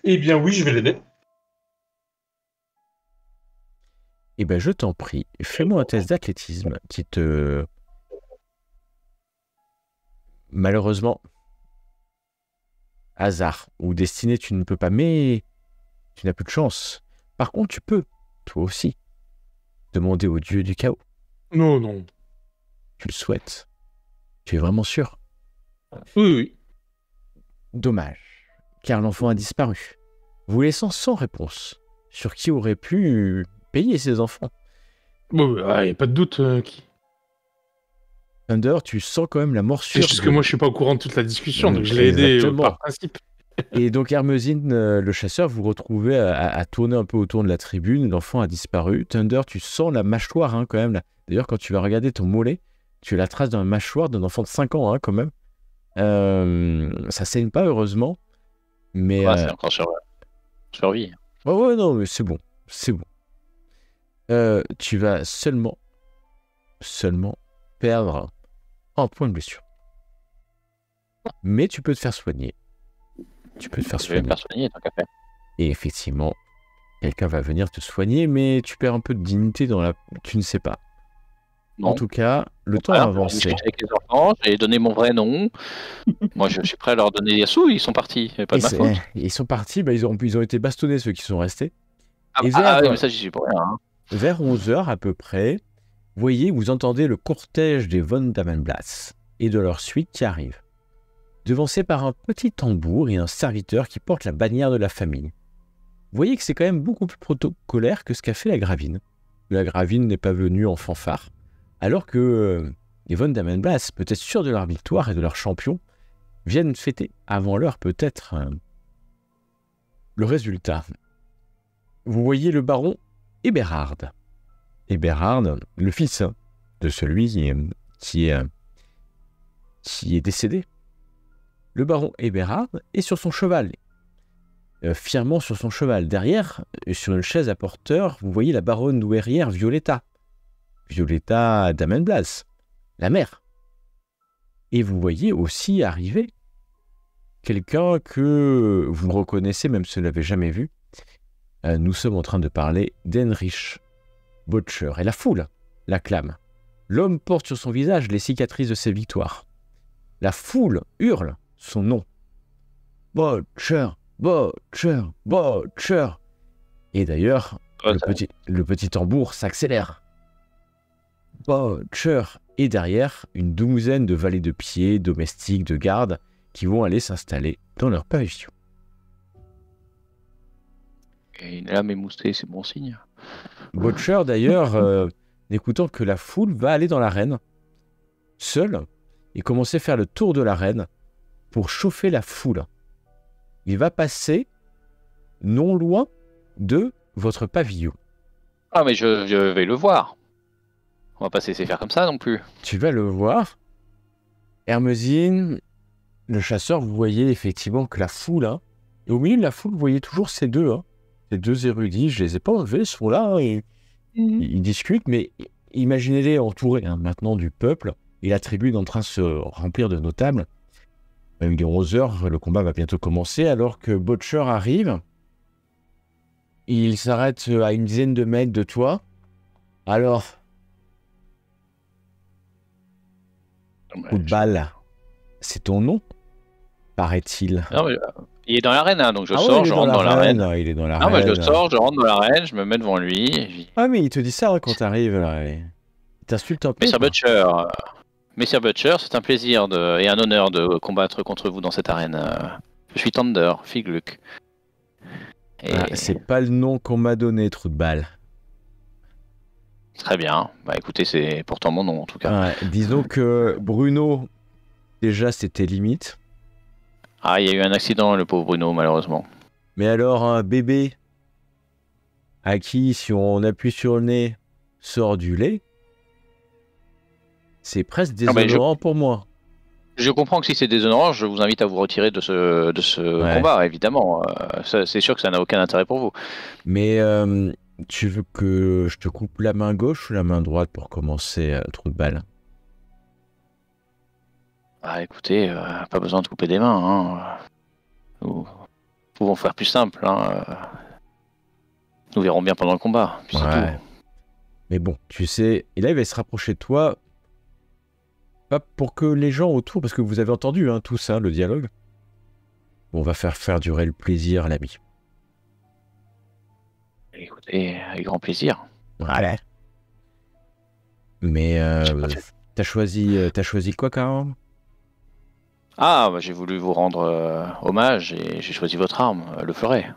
Eh bien oui, je vais l'aider. Eh bien, je t'en prie, fais-moi un test d'athlétisme qui te... Malheureusement, hasard ou destinée, tu ne peux pas, mais tu n'as plus de chance. Par contre, tu peux, toi aussi, demander au dieu du chaos. Non. Tu le souhaites. Tu es vraiment sûr? Oui. Dommage, car l'enfant a disparu, vous laissant sans réponse sur qui aurait pu payer ses enfants. Bon, il n'y a pas de doute qui... Thunder, tu sens quand même la morsure. C'est juste que moi, je suis pas au courant de toute la discussion, donc je l'ai aidé par principe. Et donc, Hermosine, le chasseur, vous retrouvez à tourner un peu autour de la tribune. L'enfant a disparu. Thunder, tu sens la mâchoire, hein, quand même. Là. D'ailleurs, quand tu vas regarder ton mollet, tu as la trace d'une mâchoire d'un enfant de 5 ans, hein, quand même. Ça saigne pas, heureusement. Mais. C'est encore survie. Ouais, non, mais c'est bon. Tu vas seulement perdre un point de blessure. Mais tu peux te faire soigner. Je vais me faire soigner, tant qu'à faire. Et effectivement, quelqu'un va venir te soigner, mais tu perds un peu de dignité dans la... Tu ne sais pas. Non. En tout cas, le temps a avancé. Avec les enfants, j'ai donné mon vrai nom. Moi, je suis prêt à leur donner des sous. Ils sont partis. Pas de ma faute. Ils sont partis. Ils ont été bastonnés, ceux qui sont restés. Mais ça, j'y suis pour rien. Hein. Vers 11h à peu près, vous entendez le cortège des von Damenblas et de leur suite qui arrive, devancé par un petit tambour et un serviteur qui porte la bannière de la famille. Vous voyez que c'est quand même beaucoup plus protocolaire que ce qu'a fait la Gravine. La Gravine n'est pas venue en fanfare, alors que les von Damenblas, peut-être sûrs de leur victoire et de leur champion, viennent fêter avant l'heure peut-être le résultat. Vous voyez le baron Eberhard. Eberhard, le fils de celui qui est décédé. Le baron Eberhard est sur son cheval, fièrement sur son cheval. Derrière, sur une chaise à porteur, vous voyez la baronne douairière Violetta Damenblas, la mère. Et vous voyez aussi arriver quelqu'un que vous reconnaissez, même si vous ne l'avez jamais vu. Nous sommes en train de parler d'Heinrich Böttcher. Et la foule l'acclame. L'homme porte sur son visage les cicatrices de ses victoires. La foule hurle son nom. Böttcher, Böttcher, Böttcher. Et d'ailleurs, le petit tambour s'accélère. Böttcher. Et derrière, une douzaine de valets de pied, domestiques, de gardes, qui vont aller s'installer dans leur pavillon. Et l'âme émoussée, c'est bon signe. Böttcher, d'ailleurs, n'écoutant que la foule, va aller dans l'arène, seul, et commencer à faire le tour de l'arène pour chauffer la foule. Il va passer non loin de votre pavillon. Ah, mais je vais le voir. On va pas se laisser faire comme ça non plus. Tu vas le voir. Hermosine, le chasseur, vous voyez effectivement que la foule, hein, et au milieu de la foule, vous voyez toujours ces deux érudits, je les ai pas enlevés, ils sont là, et ils discutent, mais imaginez-les entourés maintenant du peuple, et la tribune en train de se remplir de notables. Il est 11h, le combat va bientôt commencer, alors que Butcher arrive. Il s'arrête à une dizaine de mètres de toi. Alors, coup de balle, c'est ton nom, paraît-il. Non, mais, il est dans l'arène, hein, donc je Ah sors, ouais, je rentre dans l'arène. Il est dans Non, l'arène. mais je sors, je rentre dans l'arène, je me mets devant lui. Et je dis, Ah, mais il te dit ça quand t'arrives, là. Il t'insulte un peu. Messire quoi. Butcher, Messire Butcher, c'est un plaisir et un honneur de combattre contre vous dans cette arène. Je suis Thunder, Figluck. Et... Ah, c'est pas le nom qu'on m'a donné, trou de balle. Très bien. Bah écoutez, c'est pourtant mon nom en tout cas. Ouais, disons que Bruno, déjà, c'était limite. Ah, il y a eu un accident, le pauvre Bruno, malheureusement. Mais alors, un bébé à qui, si on appuie sur le nez, sort du lait, c'est presque déshonorant pour moi. Je comprends que si c'est déshonorant, je vous invite à vous retirer de ce combat, évidemment. C'est sûr que ça n'a aucun intérêt pour vous. Mais tu veux que je te coupe la main gauche ou la main droite pour commencer, trou de balle? Ah, écoutez, pas besoin de couper des mains. Hein. Nous pouvons faire plus simple. Hein. Nous verrons bien pendant le combat. Puis c'est tout. Mais bon, tu sais, et là il va se rapprocher de toi, pas pour que les gens autour, parce que vous avez entendu tout ça, le dialogue. On va faire durer le plaisir, l'ami. Écoutez, avec grand plaisir. Voilà. Mais t'as choisi quoi, Karam? Ah, bah, j'ai voulu vous rendre hommage et j'ai choisi votre arme, le fleuret.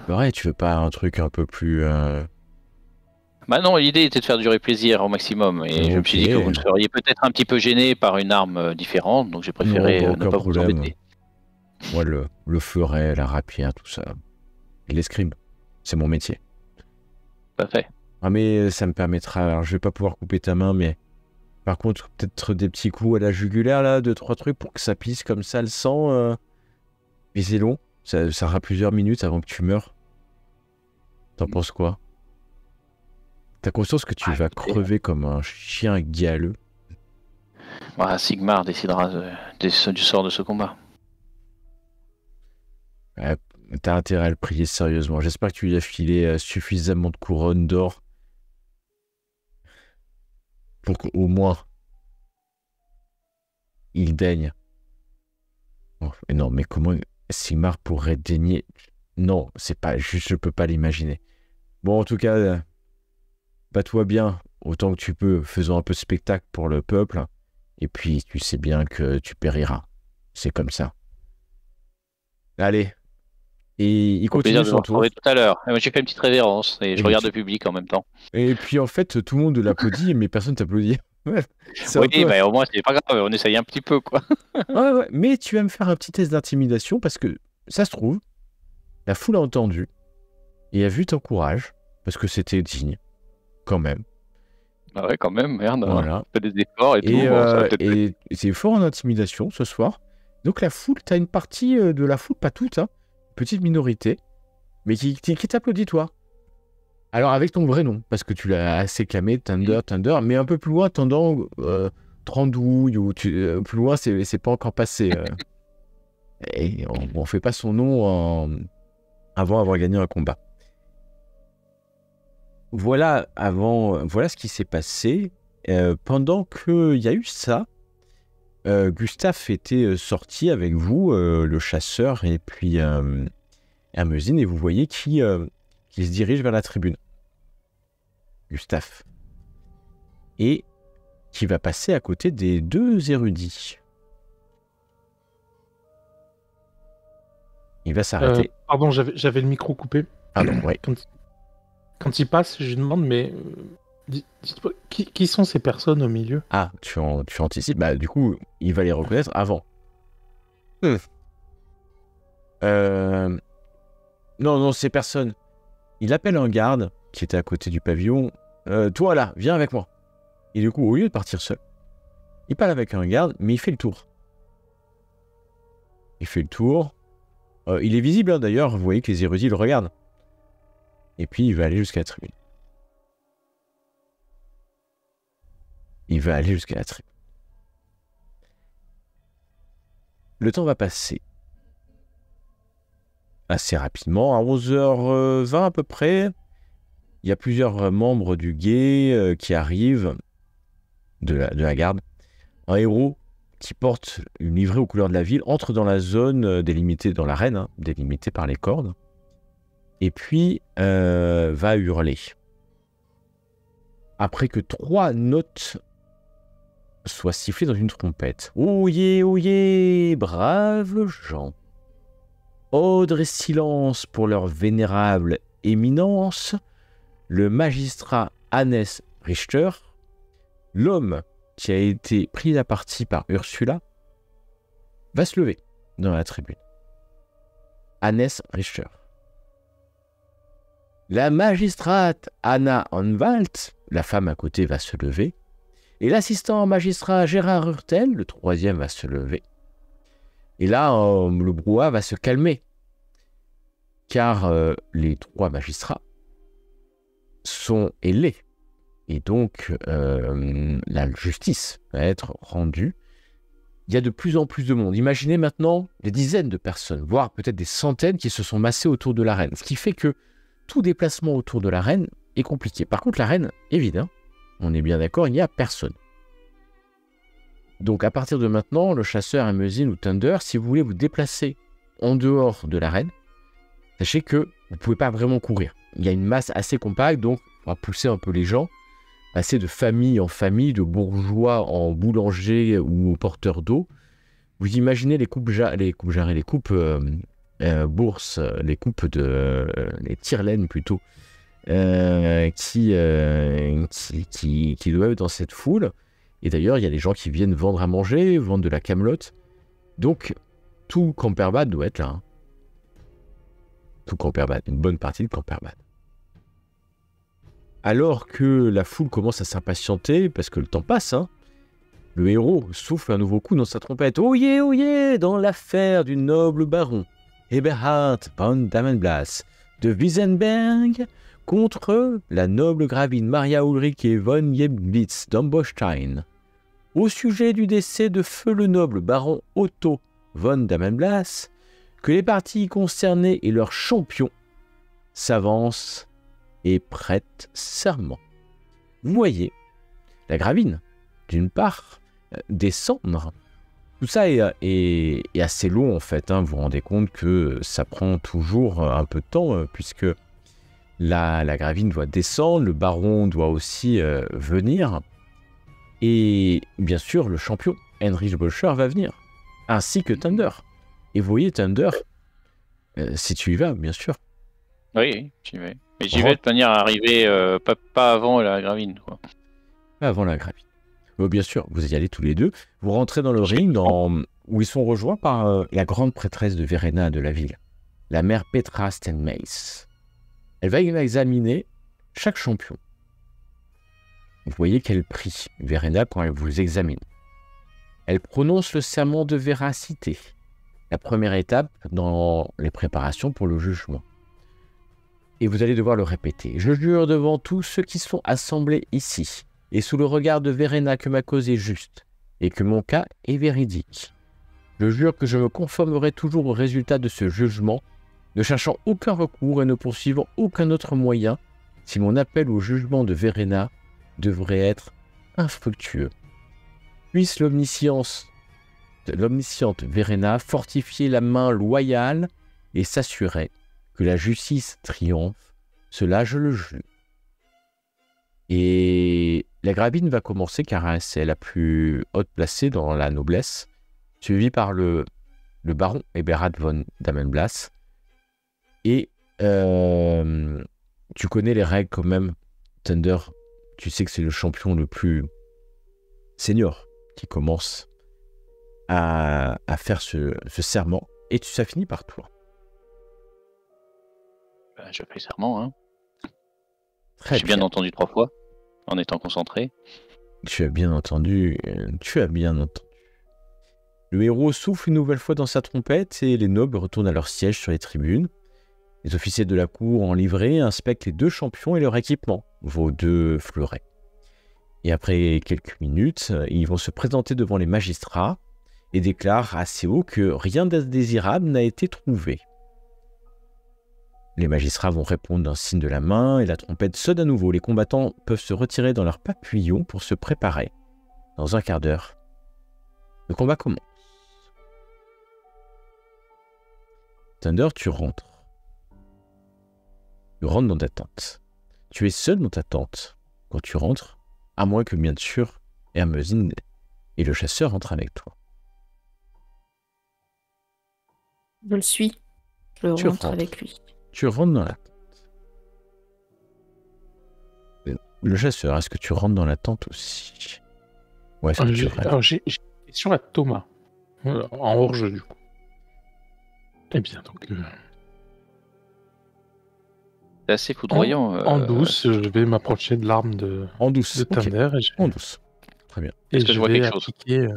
Ouais, tu veux pas un truc un peu plus... Bah non, l'idée était de faire durer plaisir au maximum et je me suis dit que vous seriez peut-être un petit peu gêné par une arme différente, donc j'ai préféré ne pas vous embêter. Moi, le fleuret, la rapière, tout ça, et l'escrime, c'est mon métier. Tout à fait. Ah mais ça me permettra, alors je vais pas pouvoir couper ta main, mais par contre peut-être des petits coups à la jugulaire là, 2-3 trucs pour que ça pisse comme ça le sang. Mais c'est long, ça aura plusieurs minutes avant que tu meurs. T'en penses quoi? T'as conscience que tu vas crever comme un chien galeux? Voilà, Sigmar décidera du sort de ce combat. T'as intérêt à le prier sérieusement. J'espère que tu lui as filé suffisamment de couronnes d'or pour qu'au moins il daigne. Oh, non, mais comment Sigmar pourrait daigner? Non, c'est pas juste, je peux pas l'imaginer. Bon, en tout cas, bats-toi bien autant que tu peux, faisons un peu de spectacle pour le peuple, et puis tu sais bien que tu périras. C'est comme ça. Allez. Et il continue son tour. Tout à l'heure. Moi, j'ai fait une petite révérence et je regarde le public en même temps. Et puis en fait, tout le monde l'applaudit, mais personne t'applaudit. Ouais, oui, bah, au moins c'est pas grave, on essaye un petit peu quoi. Ouais, mais tu vas me faire un petit test d'intimidation parce que ça se trouve, la foule a entendu et a vu ton courage parce que c'était digne, quand même. Ah ouais, quand même, merde. Voilà. On fait des efforts et tout. Et c'est fort en intimidation ce soir. Donc la foule, t'as une partie de la foule, pas toute, petite minorité, mais qui t'applaudit toi. Alors avec ton vrai nom, parce que tu l'as assez clamé, Thunder, mais un peu plus loin, tendant Trandouille, ou plus loin, c'est pas encore passé. Et on fait pas son nom avant avoir gagné un combat. Voilà ce qui s'est passé. Pendant qu'il y a eu ça, Gustave était sorti avec vous, le chasseur, et puis Hermésine, et vous voyez qui se dirige vers la tribune. Gustave. Et qui va passer à côté des deux érudits. Il va s'arrêter. Pardon, j'avais le micro coupé. Pardon, oui. Quand il passe, je lui demande, mais dites-moi, qui sont ces personnes au milieu? Ah, tu anticipes. Bah, du coup, il va les reconnaître avant. Non, ces personnes. Il appelle un garde qui était à côté du pavillon. Toi là, viens avec moi. Et du coup, au lieu de partir seul, il parle avec un garde, mais il fait le tour. Il est visible d'ailleurs, vous voyez que les érudits le regardent. Et puis il va aller jusqu'à la tribune. Il va aller jusqu'à la tribune. Le temps va passer assez rapidement. À 11h20 à peu près, il y a plusieurs membres du guet qui arrivent de la garde. Un héros qui porte une livrée aux couleurs de la ville entre dans la zone délimitée, dans l'arène, délimitée par les cordes, et puis va hurler. Après que 3 notes soient sifflées dans une trompette. Oyez, oyez, braves gens. Ordre et silence pour leur vénérable éminence, le magistrat Hannes Richter, l'homme qui a été pris à partie par Ursula, va se lever dans la tribune. Hannes Richter. La magistrate Anna Anwalt, la femme à côté, va se lever. Et l'assistant magistrat Gérard Hurtel, le 3e, va se lever. Et là, le brouhaha va se calmer. Car les 3 magistrats sont ailés. Et donc, la justice va être rendue. Il y a de plus en plus de monde. Imaginez maintenant des dizaines de personnes, voire peut-être des centaines qui se sont massées autour de l'arène. Ce qui fait que tout déplacement autour de l'arène est compliqué. Par contre, l'arène est vide. Hein. On est bien d'accord, il n'y a personne. Donc, à partir de maintenant, le chasseur, Hermesin ou Thunder, si vous voulez vous déplacer en dehors de l'arène, sachez que vous ne pouvez pas vraiment courir. Il y a une masse assez compacte, donc on va pousser un peu les gens, passer de famille en famille, de bourgeois en boulanger ou porteurs d'eau. Vous imaginez les coupes bourses, les coupes les tire-laines plutôt, qui doivent être dans cette foule. Et d'ailleurs, il y a des gens qui viennent vendre à manger, vendre de la camelote. Donc, tout Camperbad doit être là. Hein. Tout Camperbad, une bonne partie de Camperbad. Alors que la foule commence à s'impatienter, parce que le temps passe, hein, le héros souffle un nouveau coup dans sa trompette. Oyez, oyez, dans l'affaire du noble baron Eberhard von Dammenblas de Wiesenberg contre la noble gravine Maria Ulrike von Jeblitz d'Ambostein. Au sujet du décès de feu le noble baron Otto von Dammenblas, que les parties concernées et leurs champions s'avancent et prêtent serment. Vous voyez la gravine, d'une part, descendre. Tout ça est assez long en fait. Hein. Vous vous rendez compte que ça prend toujours un peu de temps puisque la gravine doit descendre, le baron doit aussi venir. Et bien sûr, le champion, Heinrich Bolcher, va venir, ainsi que Thunder. Et vous voyez, Thunder, si tu y vas, bien sûr. Oui, j'y vais. Mais j'y vais de manière à arriver pas avant la gravine. Quoi. Pas avant la gravine. Bien sûr, vous y allez tous les deux. Vous rentrez dans le ring où ils sont rejoints par la grande prêtresse de Verena de la ville, la mère Petra Stenmeis. Elle va examiner chaque champion. Vous voyez qu'elle prie Verena quand elle vous examine. Elle prononce le serment de véracité, la première étape dans les préparations pour le jugement. Et vous allez devoir le répéter. Je jure devant tous ceux qui sont assemblés ici, et sous le regard de Verena que ma cause est juste, et que mon cas est véridique. Je jure que je me conformerai toujours au résultat de ce jugement, ne cherchant aucun recours et ne poursuivant aucun autre moyen, si mon appel au jugement de Verena devrait être infructueux. Puisse l'omnisciente Verena fortifier la main loyale et s'assurer que la justice triomphe, cela je le jure. Et la gravine va commencer car c'est la plus haute placée dans la noblesse, suivie par le baron Eberhard von Dammenblas. Et tu connais les règles quand même, Thunder. Tu sais que c'est le champion le plus senior qui commence à faire ce serment. Et ça finit par toi. Je fais serment. Hein. J'ai bien entendu 3 fois, en étant concentré. Tu as bien entendu. Le héros souffle une nouvelle fois dans sa trompette et les nobles retournent à leur siège sur les tribunes. Les officiers de la cour en livrée inspectent les 2 champions et leur équipement, vos 2 fleurets. Et après quelques minutes, ils vont se présenter devant les magistrats et déclarent assez haut que rien d'indésirable n'a été trouvé. Les magistrats vont répondre d'un signe de la main et la trompette sonne à nouveau. Les combattants peuvent se retirer dans leur papillon pour se préparer. Dans un quart d'heure, le combat commence. Thunder, tu rentres. Tu rentres dans ta tente. Tu es seul dans ta tente quand tu rentres, à moins que, bien sûr, Hermezine et le chasseur rentrent avec toi. Je le suis. Je Tu rentre rentres. avec lui. Tu rentres dans la tente. Le chasseur, est-ce que tu rentres dans la tente aussi? Ouais, est-ce que tu restes? Alors, j'ai une question à Thomas. En hors-jeu, du coup. Eh bien, donc... C'est assez foudroyant. En douce, je vais m'approcher de l'arme de En douce. Ok. Thunder et je, En douce. Très bien. et Est-ce que je vois vais quelque chose appliquer...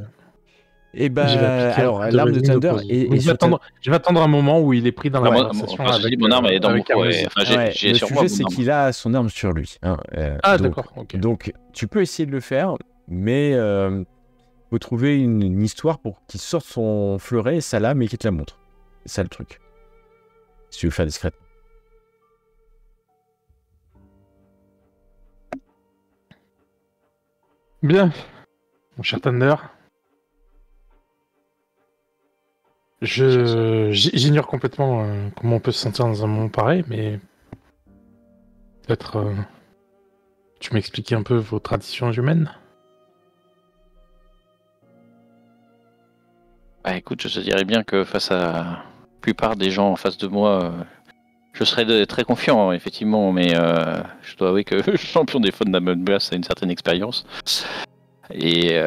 Et je vais appliquer alors, un l'arme de Thunder Thunder opposé. est Donc, je vais attendre un moment où il est pris dans la Moi, conversation moi, je dis, mon arme elle est dans mon avec cou. Hermezine. Enfin, Ouais, j'ai le sur sujet, moi mon c'est arme. qu'il a son arme sur lui. Hein, Ah, donc, d'accord, ok. Donc, tu peux essayer de le faire, mais faut trouver une histoire pour qu'il sorte son fleuret et sa lame et qu'il te la montre. C'est ça le truc. Si tu veux le faire discrètement. Bien, mon cher Thunder. J'ignore complètement comment on peut se sentir dans un moment pareil, mais peut-être tu m'expliquais un peu vos traditions humaines. Bah écoute, je te dirais bien que face à la plupart des gens en face de moi, je serais très confiant, effectivement, mais je dois avouer que le champion des faunes d'Amelblas a une certaine expérience. Et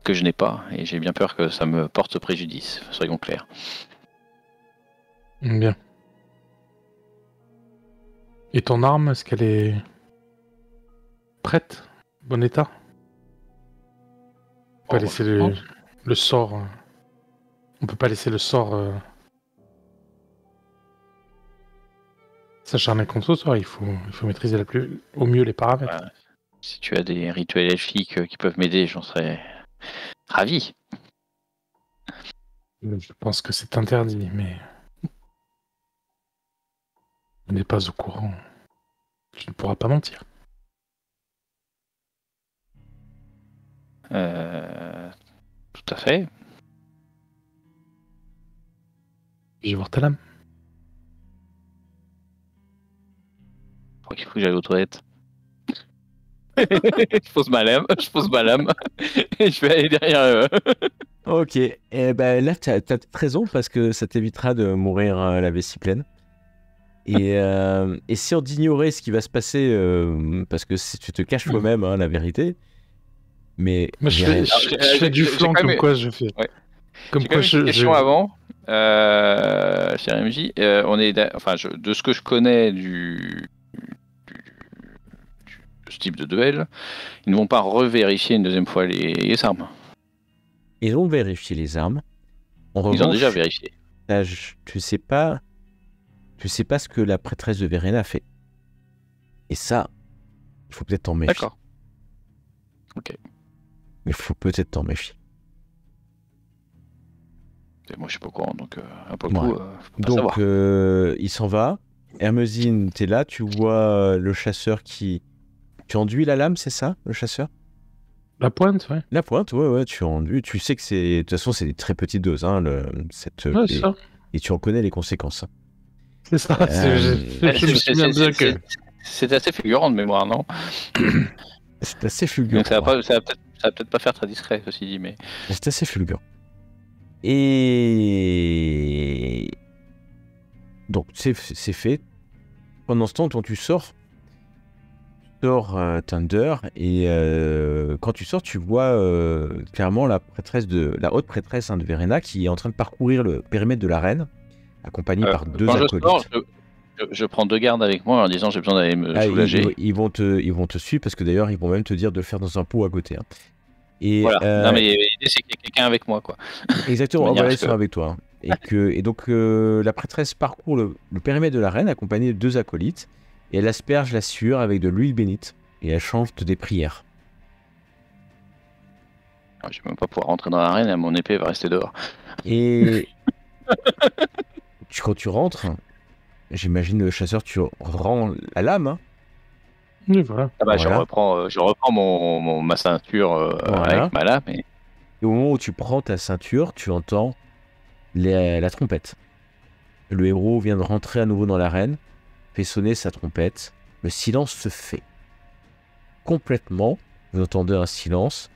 que je n'ai pas, et j'ai bien peur que ça me porte préjudice, soyons clairs. Bien. Et ton arme, est-ce qu'elle est prête? Bon état? On peut pas laisser le sort... On peut pas laisser le sort... s'acharner contre toi, il faut maîtriser au mieux les paramètres. Voilà. Si tu as des rituels elfiques qui peuvent m'aider, j'en serais ravi. Je pense que c'est interdit, mais... Je n'ai pas au courant. Tu ne pourras pas mentir. Tout à fait. Je vais voir ta lame. Je crois qu'il faut que j'aille aux toilettes. Je pose ma lame, et je vais aller derrière eux. Ok, et ben là, t'as raison parce que ça t'évitera de mourir la vessie pleine. Et essayant d'ignorer ce qui va se passer, parce que tu te caches toi-même la vérité. Mais Moi, je fais du flanc comme quoi je fais. Ouais. Comme quoi une question avant. Cher MJ, de ce que je connais de ce type de duel, ils ne vont pas revérifier une deuxième fois les armes. Ils ont vérifié les armes. En Ils ont revanche, déjà vérifié. là, tu sais pas ce que la prêtresse de Verena a fait. Et ça, il faut peut-être t'en méfier. D'accord. Ok. Il faut peut-être t'en méfier. Et moi, je suis pas au courant, donc pour le coup, Ouais. faut pas savoir. Donc, il s'en va. Hermezine, t'es là, tu vois le chasseur qui... Tu enduis la lame, c'est ça, le chasseur? La pointe, ouais. La pointe, ouais, tu enduis. Tu sais que c'est... De toute façon, c'est des très petites doses, hein, Ouais, c'est ça. et tu en connais les conséquences. C'est ça. Je me souviens bien que... C'est assez figurant de mémoire, non? C'est assez fulgurant. Donc ça va peut-être pas faire très discret, ceci dit, mais... C'est assez fulgurant. Et... Donc, c'est fait. Pendant ce temps, quand tu sors Thunder, et quand tu sors, tu vois clairement la haute prêtresse de Verena qui est en train de parcourir le périmètre de l'arène, accompagnée par deux quand acolytes. je sors, je prends 2 gardes avec moi en disant j'ai besoin d'aller me soulager. Ils vont te suivre parce que d'ailleurs, ils vont même te dire de le faire dans un pot à côté. Hein. Et, Voilà. Non, mais l'idée, c'est qu'il y a quelqu'un avec moi, quoi. Exactement, Voilà, ils sont avec toi. Hein. Et donc, la prêtresse parcourt le périmètre de l'arène accompagnée de 2 acolytes et elle asperge la sueur avec de l'huile bénite et elle chante des prières Je vais même pas pouvoir rentrer dans l'arène et mon épée va rester dehors. Et quand tu rentres, j'imagine le chasseur, tu rends la lame. Hein. Oui, voilà. Ah bah, Voilà. je reprends ma ceinture Voilà. avec ma lame. Et... Et au moment où tu prends ta ceinture, tu entends la trompette. Le héros vient de rentrer à nouveau dans l'arène, fait sonner sa trompette. Le silence se fait. Complètement, vous entendez un silence.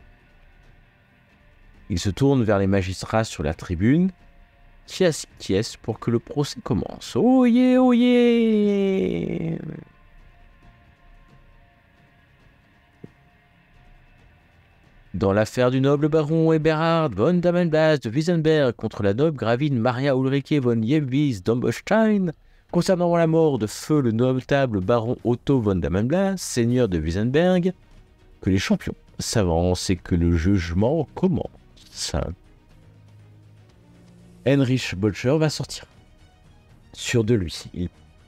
Il se tourne vers les magistrats sur la tribune, qui acquiescent pour que le procès commence. Oyez, oyez! Dans l'affaire du noble baron Eberhard von Dammenblas de Wiesenberg contre la noble gravine Maria Ulrike von Jebwies d'Ambostein, concernant la mort de feu le notable baron Otto von Dammenblas, seigneur de Wiesenberg, que les champions s'avancent et que le jugement commence. Heinrich Bolcher va sortir. Sûr de lui.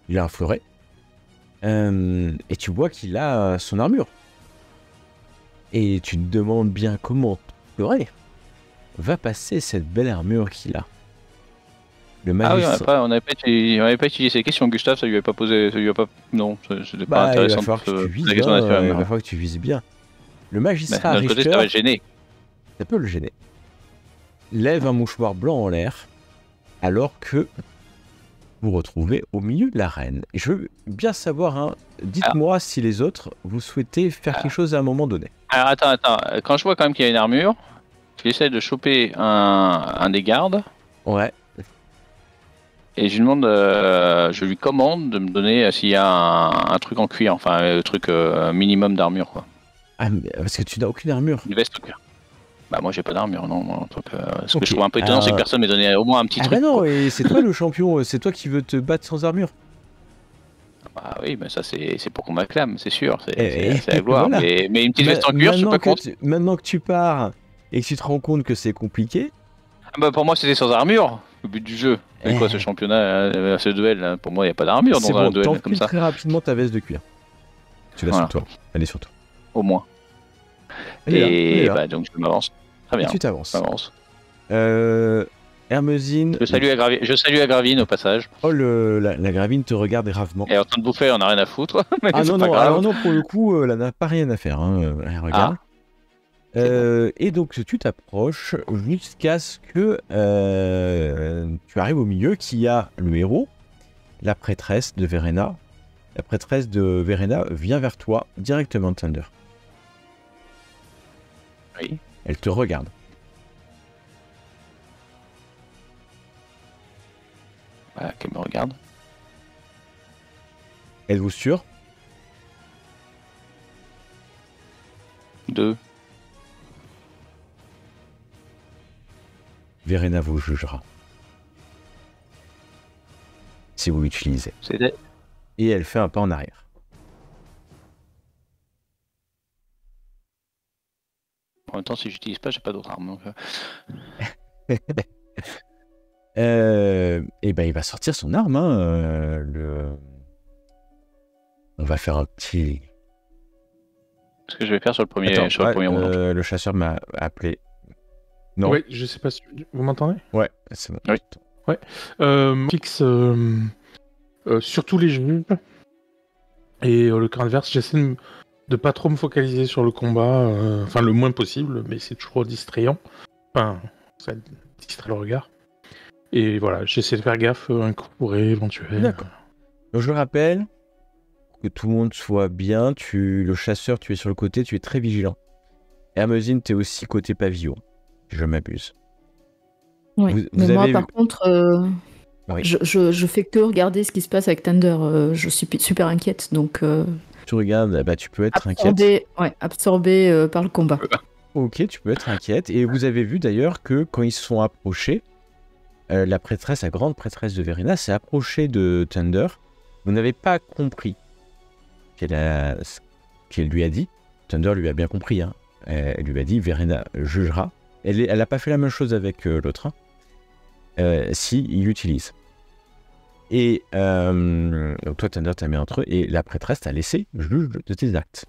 Il a un fleuret. Et tu vois qu'il a son armure. Et tu te demandes bien comment fleuret va passer cette belle armure qu'il a. Le magistrat... on n'avait pas utilisé ces questions. Gustave, ça lui avait pas posé. Non, c'était pas intéressant. Il va falloir que tu vises, il va falloir que tu vises bien. Le magistrat d'un côté, ça va le gêner. Ça peut le gêner. Lève un mouchoir blanc en l'air, alors que vous retrouvez au milieu de l'arène. Et je veux bien savoir, hein, dites-moi si les autres, vous souhaitez faire quelque chose à un moment donné. Alors attends. Quand je vois quand même qu'il y a une armure, j'essaie de choper un des gardes. Ouais. Et je lui demande, je lui commande de me donner s'il y a un truc en cuir, enfin un truc minimum d'armure, quoi. Ah, mais parce que tu n'as aucune armure. Une veste en cuir. Bah moi j'ai pas d'armure, non. Ce que je trouve un peu étonnant, c'est que personne m'ait donné au moins un petit truc. Ah bah non, et c'est toi le champion, c'est toi qui veux te battre sans armure. Bah oui, mais ça c'est pour qu'on m'acclame, c'est sûr, c'est la gloire. Voilà. Mais une petite veste en cuir, je suis pas contre. Maintenant que tu pars et que tu te rends compte que c'est compliqué... Bah pour moi c'était sans armure, le but du jeu. C'est quoi ce championnat, ce duel là? Pour moi il n'y a pas d'armure dans un duel comme ça. Très rapidement ta veste de cuir. Tu l'as sur toi, elle est sur toi. Au moins. Bah donc je m'avance. Très bien. Et tu t'avances. Hermésine. Je salue Agravine au passage. Oh, la Gravine te regarde gravement. Elle est en train de bouffer, elle en a rien à foutre. Ah non, pour le coup, elle n'a pas rien à faire. Hein. Elle regarde. Et donc tu t'approches jusqu'à ce que tu arrives au milieu, qui y a le héros, la prêtresse de Verena. La prêtresse de Verena vient vers toi directement, Thunder. Oui. Elle te regarde. Bah, qu'elle me regarde. Êtes-vous sûr? 2. Verena vous jugera. Si vous l'utilisez. Et elle fait un pas en arrière. En même temps, si j'utilise pas, j'ai pas d'autre arme. Donc... et ben il va sortir son arme. Hein, On va faire un petit... Ce que je vais faire sur le premier, premier round. Le chasseur m'a appelé. Non. Oui, je sais pas si... Vous m'entendez? Ouais, c'est bon. Oui. Ouais. Fixe surtout les juges. Et le camp adverse, j'essaie de pas trop me focaliser sur le combat, enfin le moins possible, mais c'est toujours distrayant. Enfin, ça distrait le regard. Et voilà, j'essaie de faire gaffe, un coup pourrait éventuel. D'accord. Donc je rappelle, pour que tout le monde soit bien, le chasseur, tu es sur le côté, tu es très vigilant. Hermésine, tu es aussi côté pavillon, si je m'abuse. Oui, mais moi par contre, oui. je fais que regarder ce qui se passe avec Thunder, je suis super inquiète, donc... Tu regardes, bah, tu peux être inquiète. Absorbé par le combat. Ok, tu peux être inquiète. Et vous avez vu d'ailleurs que quand ils se sont approchés, la prêtresse, la grande prêtresse de Verena, s'est approchée de Thunder. Vous n'avez pas compris qu'elle lui a dit. Thunder lui a bien compris. Hein. Elle lui a dit, Verena jugera. Elle n'a pas fait la même chose avec l'autre. Hein. Si, il l'utilise. Et donc toi, Thunder, t'as mis entre eux, et la prêtresse t'a laissé juge de tes actes.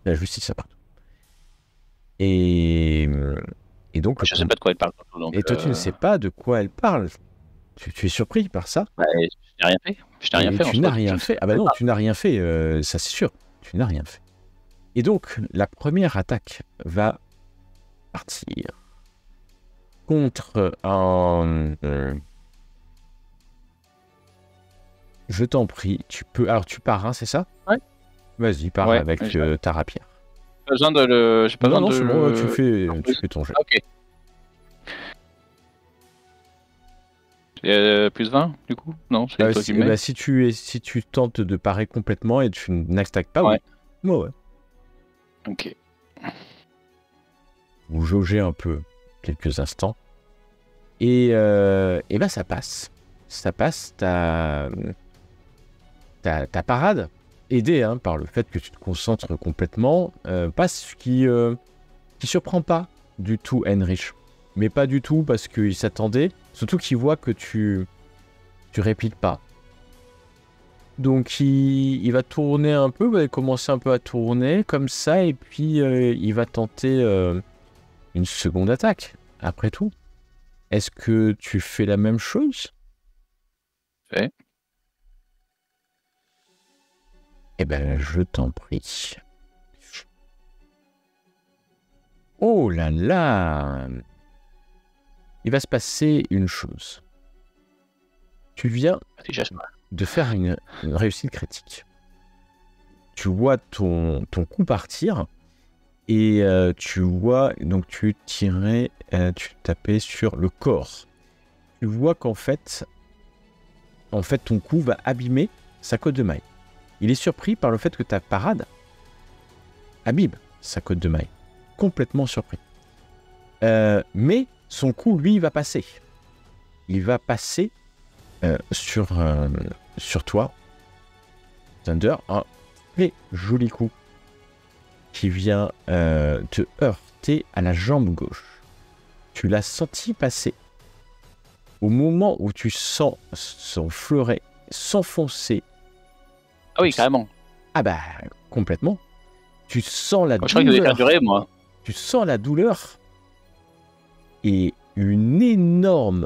La justice, ça part. Et Et donc, Je sais pas de quoi elle parle. Donc, et toi, tu ne sais pas de quoi elle parle. Tu es surpris par ça. Bah, je n'ai rien fait. Je n'ai rien Et fait. tu n'as rien fait. Ah bah non, tu n'as rien fait, ça c'est sûr. Tu n'as rien fait. Et donc, la première attaque va partir contre un... je t'en prie, tu peux... Alors, tu pars, hein, c'est ça? Ouais. Vas-y, pars Ouais, avec ta rapière. Pas besoin de le. J'ai pas Non, besoin non, de c'est bon, le- tu fais ton jet. Ok. Plus 20 du coup? Non, c'est toi qui le mets. Si tu tentes de parer complètement et tu n'attaques pas, Ouais. oui. Ouais. Ok. Vous jaugez un peu quelques instants. Et ben ça passe. Ça passe ta parade, aidée par le fait que tu te concentres complètement, passe qui surprend pas du tout Heinrich. Mais pas du tout parce qu'il s'attendait, surtout qu'il voit que tu répliques pas. Donc il va tourner un peu, va commencer un peu à tourner comme ça, et puis il va tenter une seconde attaque, après tout. Est-ce que tu fais la même chose? Fait. Eh ben, je t'en prie. Oh là là! Il va se passer une chose. Tu viens Déjà, je de faire une réussite critique. Tu vois ton coup partir et tu vois, donc tu tirais, tu tapais sur le corps. Tu vois qu'en fait, ton coup va abîmer sa cotte de maille. Il est surpris par le fait que ta parade abîme sa cotte de maille. Complètement surpris. Mais son coup, lui, va passer. Il va passer sur toi, Thunder, un très joli coup qui vient te heurter à la jambe gauche. Tu l'as senti passer. Au moment où tu sens son fleuret s'enfoncer. Ah oui, carrément. Ah bah, complètement. Tu sens la Je crois qu'il devait douleur. perdurer, moi. Tu sens la douleur et une énorme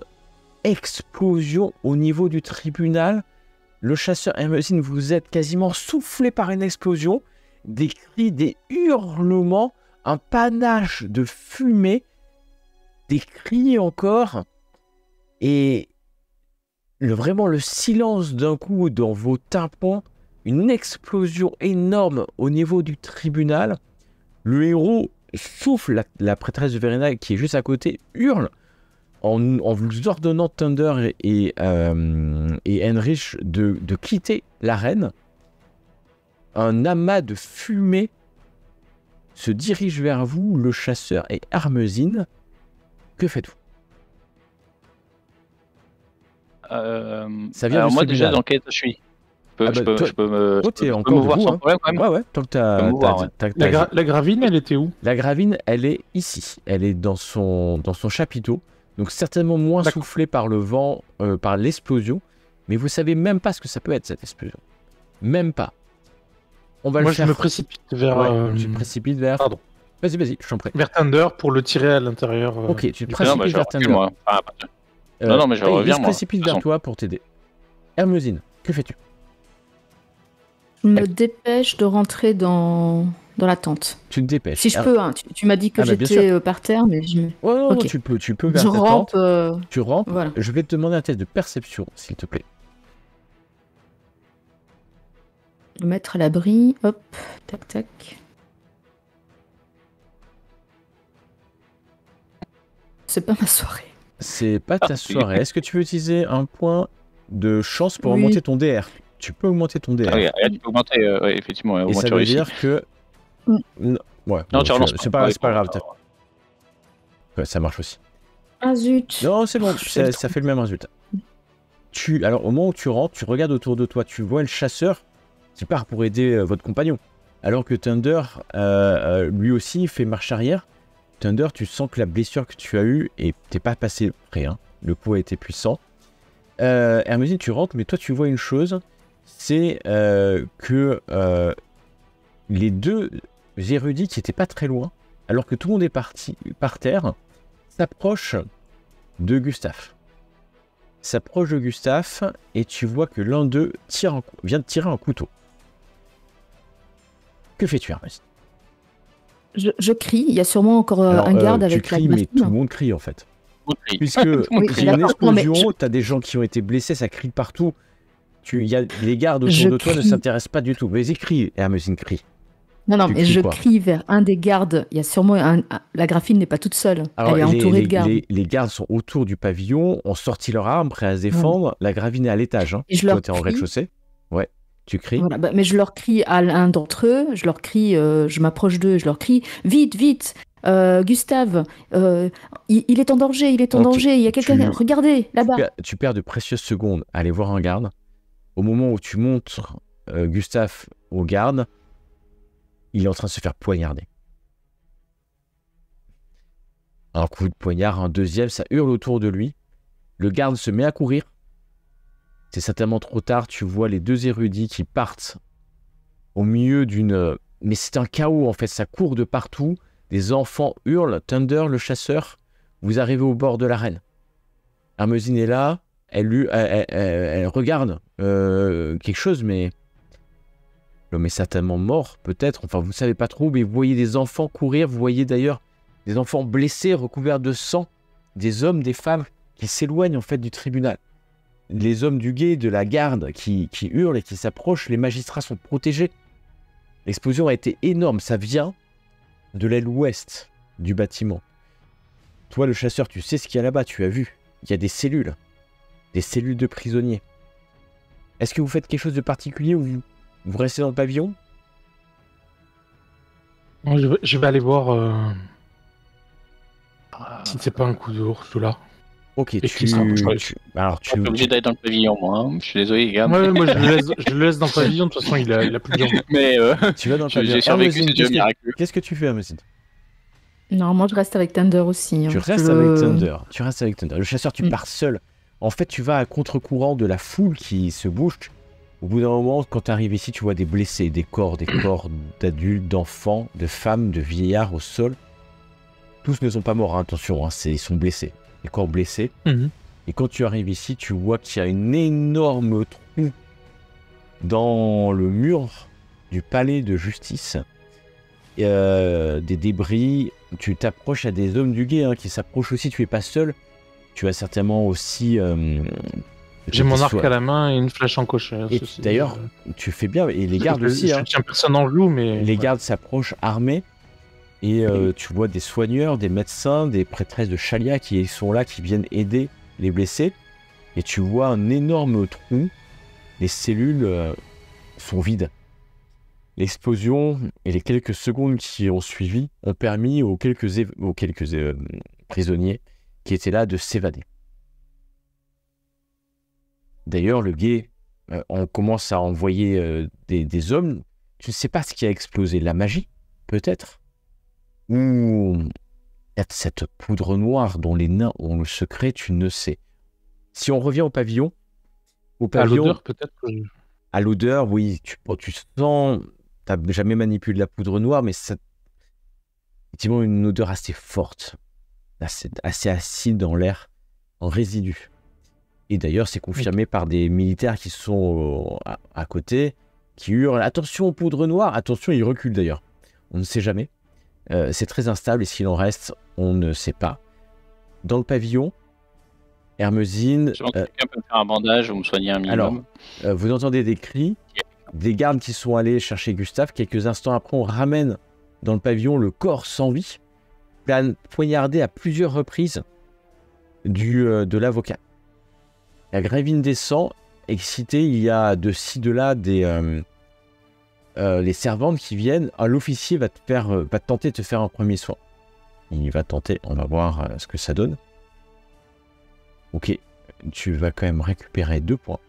explosion au niveau du tribunal. Le chasseur Hermesine, vous êtes quasiment soufflé par une explosion. Des cris, des hurlements, un panache de fumée, des cris encore. Et vraiment le silence d'un coup dans vos tympans. Une explosion énorme au niveau du tribunal. Le héros souffle, la prêtresse de Verena qui est juste à côté hurle en vous ordonnant Thunder et Heinrich de quitter l'arène. Un amas de fumée se dirige vers vous, le chasseur et Hermesine. Que faites-vous? Ça vient alors du moi tribunal. déjà dans quel état je suis? Je peux me Toi, t'es me encore voir debout, sans problème quand même. Ouais, tant que La gravine, elle était où? La gravine, elle est ici. Elle est dans son chapiteau. Donc certainement moins D'accord. soufflée par le vent, par l'explosion. Mais vous savez même pas ce que ça peut être, cette explosion. Même pas. On va Moi, le faire. je me précipite vers. Ouais, tu te précipites vers... Pardon. Vas-y, je t'en prie. Vers Thunder pour le tirer à l'intérieur. Ok, tu te Non, précipites mais je vers recule, Thunder. moi. Non, mais je il reviens, se moi. précipite De toute vers façon. toi pour t'aider. Hermesine, que fais-tu? Je me dépêche de rentrer dans la tente. Tu te dépêches. Si je peux, hein. Tu m'as dit que Ah bah, bien j'étais par terre, mais je me... Ouais, non, Ok. tu peux vers Je ta rampe. tente. Tu rampes. Voilà. Je vais te demander un test de perception, s'il te plaît. Me mettre à l'abri. Hop, tac, tac. C'est pas ma soirée. C'est pas ta soirée. Est-ce que tu veux utiliser un point de chance pour Oui. augmenter ton DR? Tu peux augmenter ton DR. Ah oui, là, tu peux augmenter, ouais, effectivement, au Et moins ça tu veut réussis. dire que... Mm. Ouais, Non, bon, tu relances c'est pas Ouais, grave. bon, Ouais, ça marche aussi. Ah zut. Non, c'est bon, Je fais le ça fait le même résultat. Alors, au moment où tu rentres, tu regardes autour de toi, tu vois le chasseur qui part pour aider votre compagnon. Alors que Thunder, lui aussi, fait marche arrière. Thunder, tu sens que la blessure que tu as eue, et t'es pas passé près, hein. Le coup a été puissant. Hermesine, tu rentres, mais toi, tu vois une chose, c'est que les deux érudits qui étaient pas très loin, alors que tout le monde est parti par terre, s'approche de Gustave. Et tu vois que l'un d'eux vient de tirer un couteau. Que fais-tu, Hermès? Je crie, il y a sûrement encore un garde avec tu cries, mais tout le monde crie en fait. Puisque il y a une explosion, t'as des gens qui ont été blessés, ça crie partout. Les gardes autour de toi ne s'intéressent pas du tout. Vas-y, crie, Hermésine, crie. Non, mais je crie vers un des gardes. Il y a sûrement la Graphine n'est pas toute seule. Alors, elle est entourée de gardes. Les gardes sont autour du pavillon, ont sorti leurs armes, prêts à se défendre. La Graphine est à l'étage. Hein. Toi, t'es en rez-de-chaussée. Ouais, tu cries. Voilà, mais je leur crie à l'un d'entre eux. Je leur crie, je m'approche d'eux, je leur crie vite, vite. Gustave, il est en danger, il y a quelqu'un. Regardez, là-bas. Tu perds de précieuses secondes à aller voir un garde. Au moment où tu montres Gustave au garde, il est en train de se faire poignarder. Un coup de poignard, un deuxième, ça hurle autour de lui. Le garde se met à courir. C'est certainement trop tard, tu vois les deux érudits qui partent au milieu d'une... Mais c'est un chaos en fait, ça court de partout. Des enfants hurlent. Thunder, le chasseur, vous arrivez au bord de l'arène. Hermésine est là, elle regarde quelque chose, mais l'homme est certainement mort, peut-être. Enfin, vous ne savez pas trop, mais vous voyez des enfants courir. Vous voyez d'ailleurs des enfants blessés, recouverts de sang. Des hommes, des femmes qui s'éloignent en fait du tribunal. Les hommes du guet, de la garde qui hurlent et qui s'approchent. Les magistrats sont protégés. L'explosion a été énorme. Ça vient de l'aile ouest du bâtiment. Toi, le chasseur, tu sais ce qu'il y a là-bas. Tu as vu. Il y a des cellules de prisonniers. Est-ce que vous faites quelque chose de particulier ou vous restez dans le pavillon? Je vais aller voir si c'est pas un coup d'ours tout là. Ok, Alors, tu Je suis obligé d'aller dans le pavillon, moi. Hein. Je suis désolé, les gars. Ouais, moi je le laisse dans le pavillon. De toute façon, il a plus de jambes. Mais tu vas dans le pavillon. j'ai survécu ce jeu miraculeux. Qu'est-ce que tu fais, Hermésine? Non, moi je reste avec Thunder aussi. Tu restes avec Thunder. Le chasseur, tu pars seul. En fait, tu vas à contre-courant de la foule qui se bouge. Au bout d'un moment, quand tu arrives ici, tu vois des blessés, des corps d'adultes, d'enfants, de femmes, de vieillards au sol. Tous ne sont pas morts, hein, attention, hein, ils sont blessés. Des corps blessés. Et quand tu arrives ici, tu vois qu'il y a une énorme trou dans le mur du palais de justice. Des débris. Tu t'approches à des hommes du guet qui s'approchent aussi. Tu n'es pas seul. Tu as certainement aussi... J'ai mon arc à la main et une flèche en cocher. Et d'ailleurs, tu fais bien. Et les gardes aussi. Je tiens personne en joue, mais... Les gardes s'approchent armés. Et tu vois des soigneurs, des médecins, des prêtresses de Chalia qui sont là, qui viennent aider les blessés. Et tu vois un énorme trou. Les cellules sont vides. L'explosion et les quelques secondes qui ont suivi ont permis aux quelques prisonniers qui étaient là de s'évader. D'ailleurs, le guet, on commence à envoyer des hommes. Tu ne sais pas ce qui a explosé. La magie, peut-être? Ou cette poudre noire dont les nains ont le secret, tu ne sais. Si on revient au pavillon... À l'odeur, peut-être À l'odeur, oui. Tu sens... Tu n'as jamais manipulé la poudre noire, mais ça... effectivement une odeur assez forte. Assez acide dans l'air, en résidu. Et d'ailleurs, c'est confirmé par des militaires qui sont à côté, qui hurlent « Attention, poudre noire !» Attention, ils reculent d'ailleurs. On ne sait jamais. C'est très instable et s'il en reste, on ne sait pas. Dans le pavillon, Hermésine... Je pense que quelqu'un peut me faire un bandage ou me soigner un minimum. Alors, vous entendez des cris, des gardes qui sont allés chercher Gustave. Quelques instants après, on ramène dans le pavillon le corps sans vie, poignardé à plusieurs reprises de l'avocat. La Gravine descend, excitée, il y a de ci, de là les servantes qui viennent. L'officier va tenter de te faire un premier soin. Il va tenter, on va voir ce que ça donne. Ok, tu vas quand même récupérer 2 points.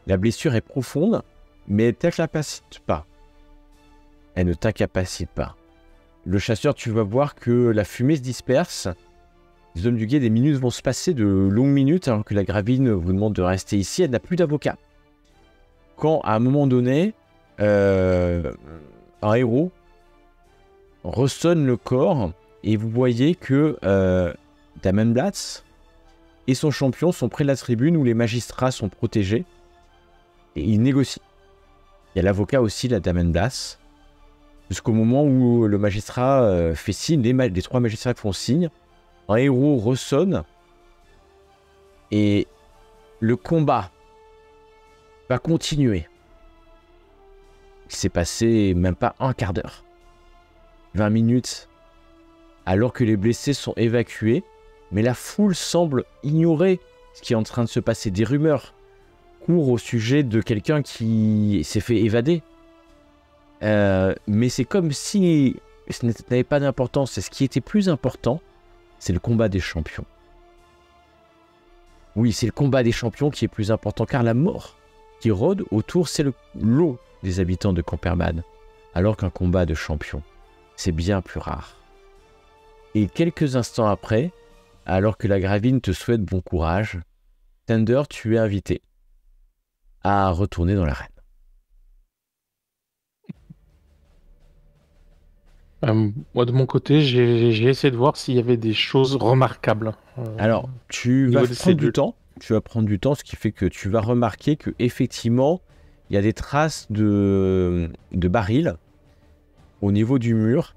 La blessure est profonde, mais elle ne t'incapacite pas. Elle ne t'incapacite pas. Le chasseur, tu vas voir que la fumée se disperse. Les hommes du guet, des minutes vont se passer, de longues minutes, alors que la Gravine vous demande de rester ici. Elle n'a plus d'avocat. Quand, à un moment donné, un héros ressonne le corps et vous voyez que Damenblatz et son champion sont près de la tribune où les magistrats sont protégés et ils négocient. Il y a l'avocat aussi, la Damenblatz, jusqu'au moment où le magistrat fait signe, les 3 magistrats font signe, un héros ressonne et le combat va continuer. Il s'est passé même pas un quart d'heure. 20 minutes, alors que les blessés sont évacués, mais la foule semble ignorer ce qui est en train de se passer. Des rumeurs courent au sujet de quelqu'un qui s'est fait évader. Mais c'est comme si ce n'avait pas d'importance. Et ce qui était plus important, c'est le combat des champions. Oui, c'est le combat des champions qui est plus important, car la mort qui rôde autour, c'est le lot des habitants de Camperman, alors qu'un combat de champions, c'est bien plus rare. Et quelques instants après, alors que la Gravine te souhaite bon courage, Thunder, tu es invité à retourner dans l'arène. Moi, de mon côté, j'ai essayé de voir s'il y avait des choses remarquables. Alors, tu vas prendre du temps. Tu vas prendre du temps, ce qui fait que tu vas remarquer que effectivement, il y a des traces de barils au niveau du mur,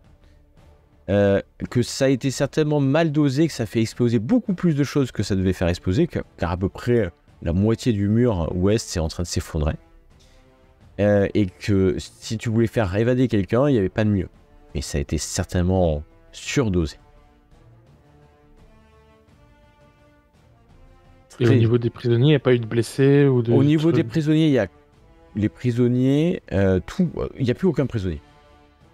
que ça a été certainement mal dosé, que ça fait exploser beaucoup plus de choses que ça devait faire exploser, car à peu près la moitié du mur ouest c'est en train de s'effondrer, et que si tu voulais faire évader quelqu'un, il n'y avait pas de mieux. Mais ça a été certainement surdosé. Et au niveau des prisonniers, il n'y a pas eu de blessés ou de... Au niveau des prisonniers, il y a les prisonniers, il n'y a plus aucun prisonnier.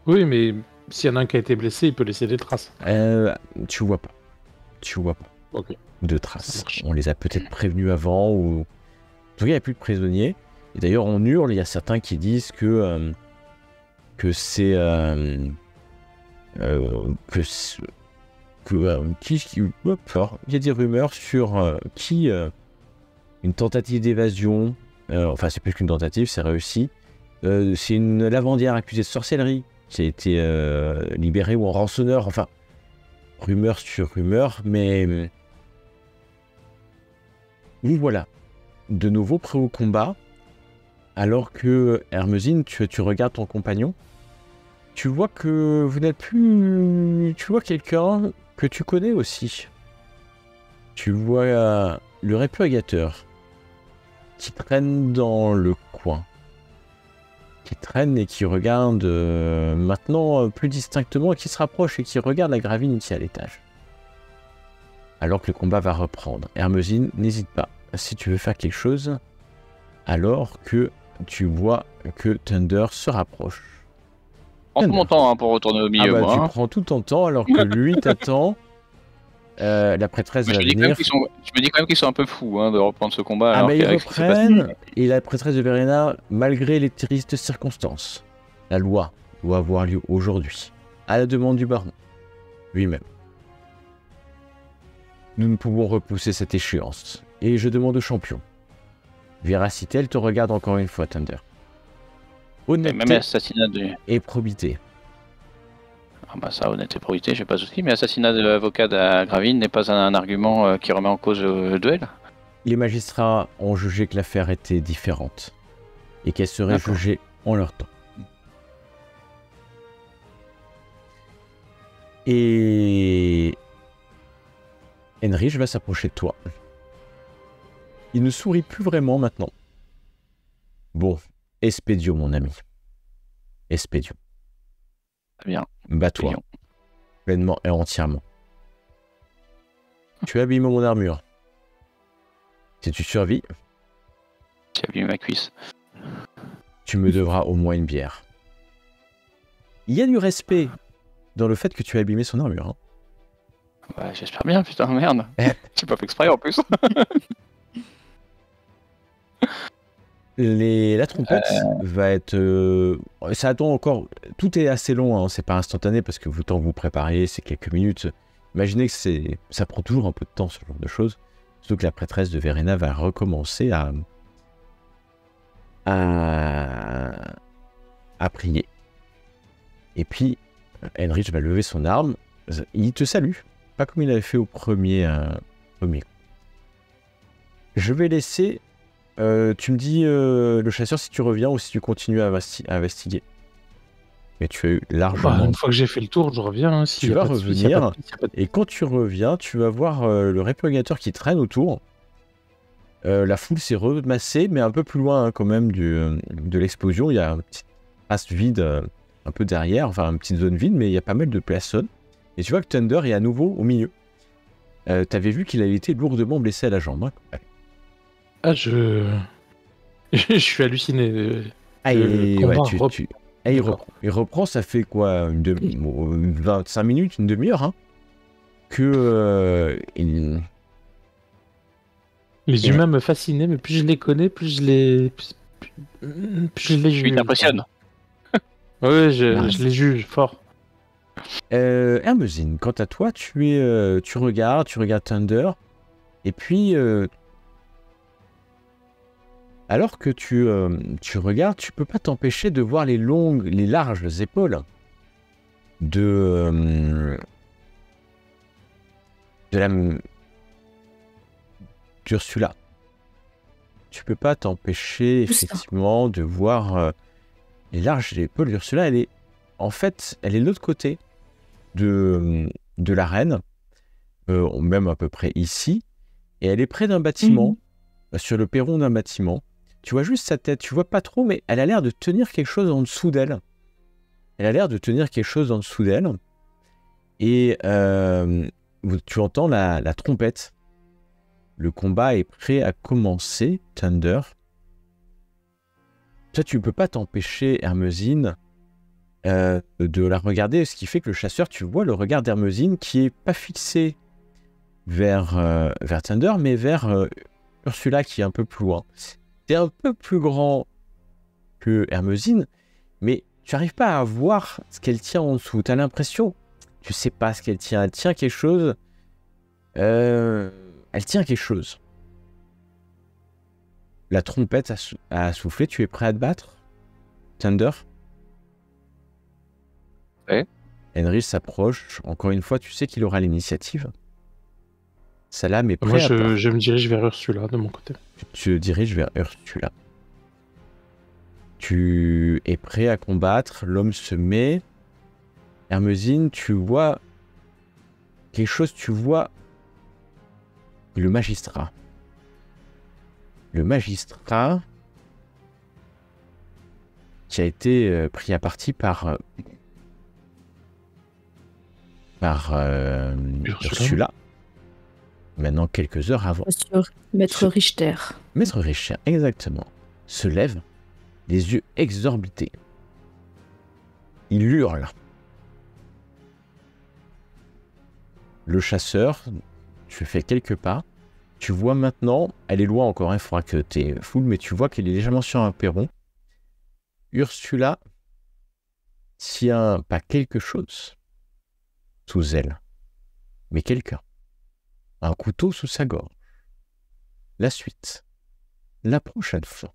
Oui, mais s'il y en a un qui a été blessé, il peut laisser des traces. Tu vois pas. Ok. De traces. On les a peut-être prévenus avant ou... En tout cas, il n'y a plus de prisonniers. Et d'ailleurs, on hurle, il y a certains qui disent que c'est... il y a des rumeurs sur une tentative d'évasion. Enfin, c'est plus qu'une tentative, c'est réussi. C'est une lavandière accusée de sorcellerie qui a été libérée, ou en rançonneur. Enfin, rumeur sur rumeur, mais nous voilà de nouveau prêt au combat. Alors que Hermesine, tu regardes ton compagnon. Tu vois que vous n'êtes plus... Tu vois quelqu'un que tu connais aussi. Tu vois le répurgateur qui traîne dans le coin. Qui traîne et qui regarde maintenant plus distinctement, et qui se rapproche et qui regarde la Gravine ici à l'étage. Alors que le combat va reprendre. Hermesine, n'hésite pas si tu veux faire quelque chose, alors que tu vois que Thunder se rapproche. Prends tout mon temps pour retourner au milieu. Tu prends tout ton temps alors que lui t'attend. La prêtresse va venir. Je me dis quand même qu'ils sont un peu fous de reprendre ce combat. Ah, mais ils reprennent. Et la prêtresse de Verena, malgré les tristes circonstances, la loi doit avoir lieu aujourd'hui, à la demande du baron lui-même. Nous ne pouvons repousser cette échéance. Et je demande au champion. Véracité, te regarde encore une fois, Thunder. Honnêteté même assassinat de... et probité. Ah bah ça, honnêteté et probité, j'ai pas de souci, mais assassinat de l'avocat de Gravine n'est pas un argument qui remet en cause le duel. Les magistrats ont jugé que l'affaire était différente et qu'elle serait jugée en leur temps. Et Henrich va s'approcher de toi. Il ne sourit plus vraiment maintenant. Bon, Espedio, mon ami. Espedio. Très bien. Bats-toi. Pleinement et entièrement. Tu as abîmé mon armure. Si tu survis, tu as abîmé ma cuisse. Tu me devras au moins une bière. Il y a du respect dans le fait que tu as abîmé son armure. Ouais, j'espère bien, putain, merde. J'ai pas fait exprès en plus. La trompette va être... ça attend encore... Tout est assez long, c'est pas instantané parce que le temps que vous préparez, c'est quelques minutes. Imaginez que ça prend toujours un peu de temps, ce genre de choses. Surtout que la prêtresse de Verena va recommencer à prier. Et puis, Henrich va lever son arme il te salue, pas comme il avait fait au premier. Premier. Je vais laisser. Tu me dis le chasseur si tu reviens ou si tu continues à investiguer. Mais tu as eu largement. Une fois que j'ai fait le tour, je reviens. Hein, tu vas revenir et quand tu reviens, tu vas voir le répugnateur qui traîne autour. La foule s'est remassée, mais un peu plus loin quand même de l'explosion. Il y a un petit espace vide un peu derrière, enfin une petite zone vide, mais il y a pas mal de personnes. Et tu vois que Thunder est à nouveau au milieu. T'avais vu qu'il avait été lourdement blessé à la jambe. Hein. Ah, je suis halluciné. Il reprend, ça fait quoi, 25 minutes, une demi-heure, hein, que les humains me fascinaient, mais plus je les connais, plus je les juge. Tu t'impressionnes. Oui, je les juge fort. Hermezine, quant à toi, tu regardes Thunder, et puis alors que tu regardes, tu peux pas t'empêcher de voir les larges épaules d'Ursula. Tu peux pas t'empêcher effectivement de voir les larges épaules d'Ursula. Elle est de l'autre côté de l'arène, même à peu près ici, et elle est près d'un bâtiment, sur le perron d'un bâtiment. Tu vois juste sa tête, tu vois pas trop, mais elle a l'air de tenir quelque chose en dessous d'elle. Et tu entends la trompette. Le combat est prêt à commencer, Thunder. Toi, tu peux pas t'empêcher, Hermezine, de la regarder, ce qui fait que le chasseur, tu vois le regard d'Hermezine qui est pas fixé vers Thunder, mais vers Ursula qui est un peu plus loin. C'est un peu plus grand que Hermezine, mais tu n'arrives pas à voir ce qu'elle tient en dessous. Tu as l'impression, tu sais pas ce qu'elle tient. Elle tient quelque chose. La trompette a soufflé. Tu es prêt à te battre, Thunder? Ouais. Henry s'approche. Encore une fois, tu sais qu'il aura l'initiative. Salam est prêt. Moi, je me dirige vers Ursula de mon côté. Tu te diriges vers Ursula. Tu es prêt à combattre. L'homme se met. Hermezine, tu vois quelque chose. Tu vois le magistrat. Le magistrat qui a été pris à partie par Ursula. Maintenant, quelques heures avant. Maître Richter. Maître Richter, exactement. Se lève, les yeux exorbités. Il hurle. Le chasseur, tu fais quelques pas. Tu vois maintenant, elle est loin encore, il faudra que tu es full, mais tu vois qu'elle est légèrement sur un perron. Ursula tient pas quelque chose sous elle, mais quelqu'un. Un couteau sous sa gorge. La suite, la prochaine fois.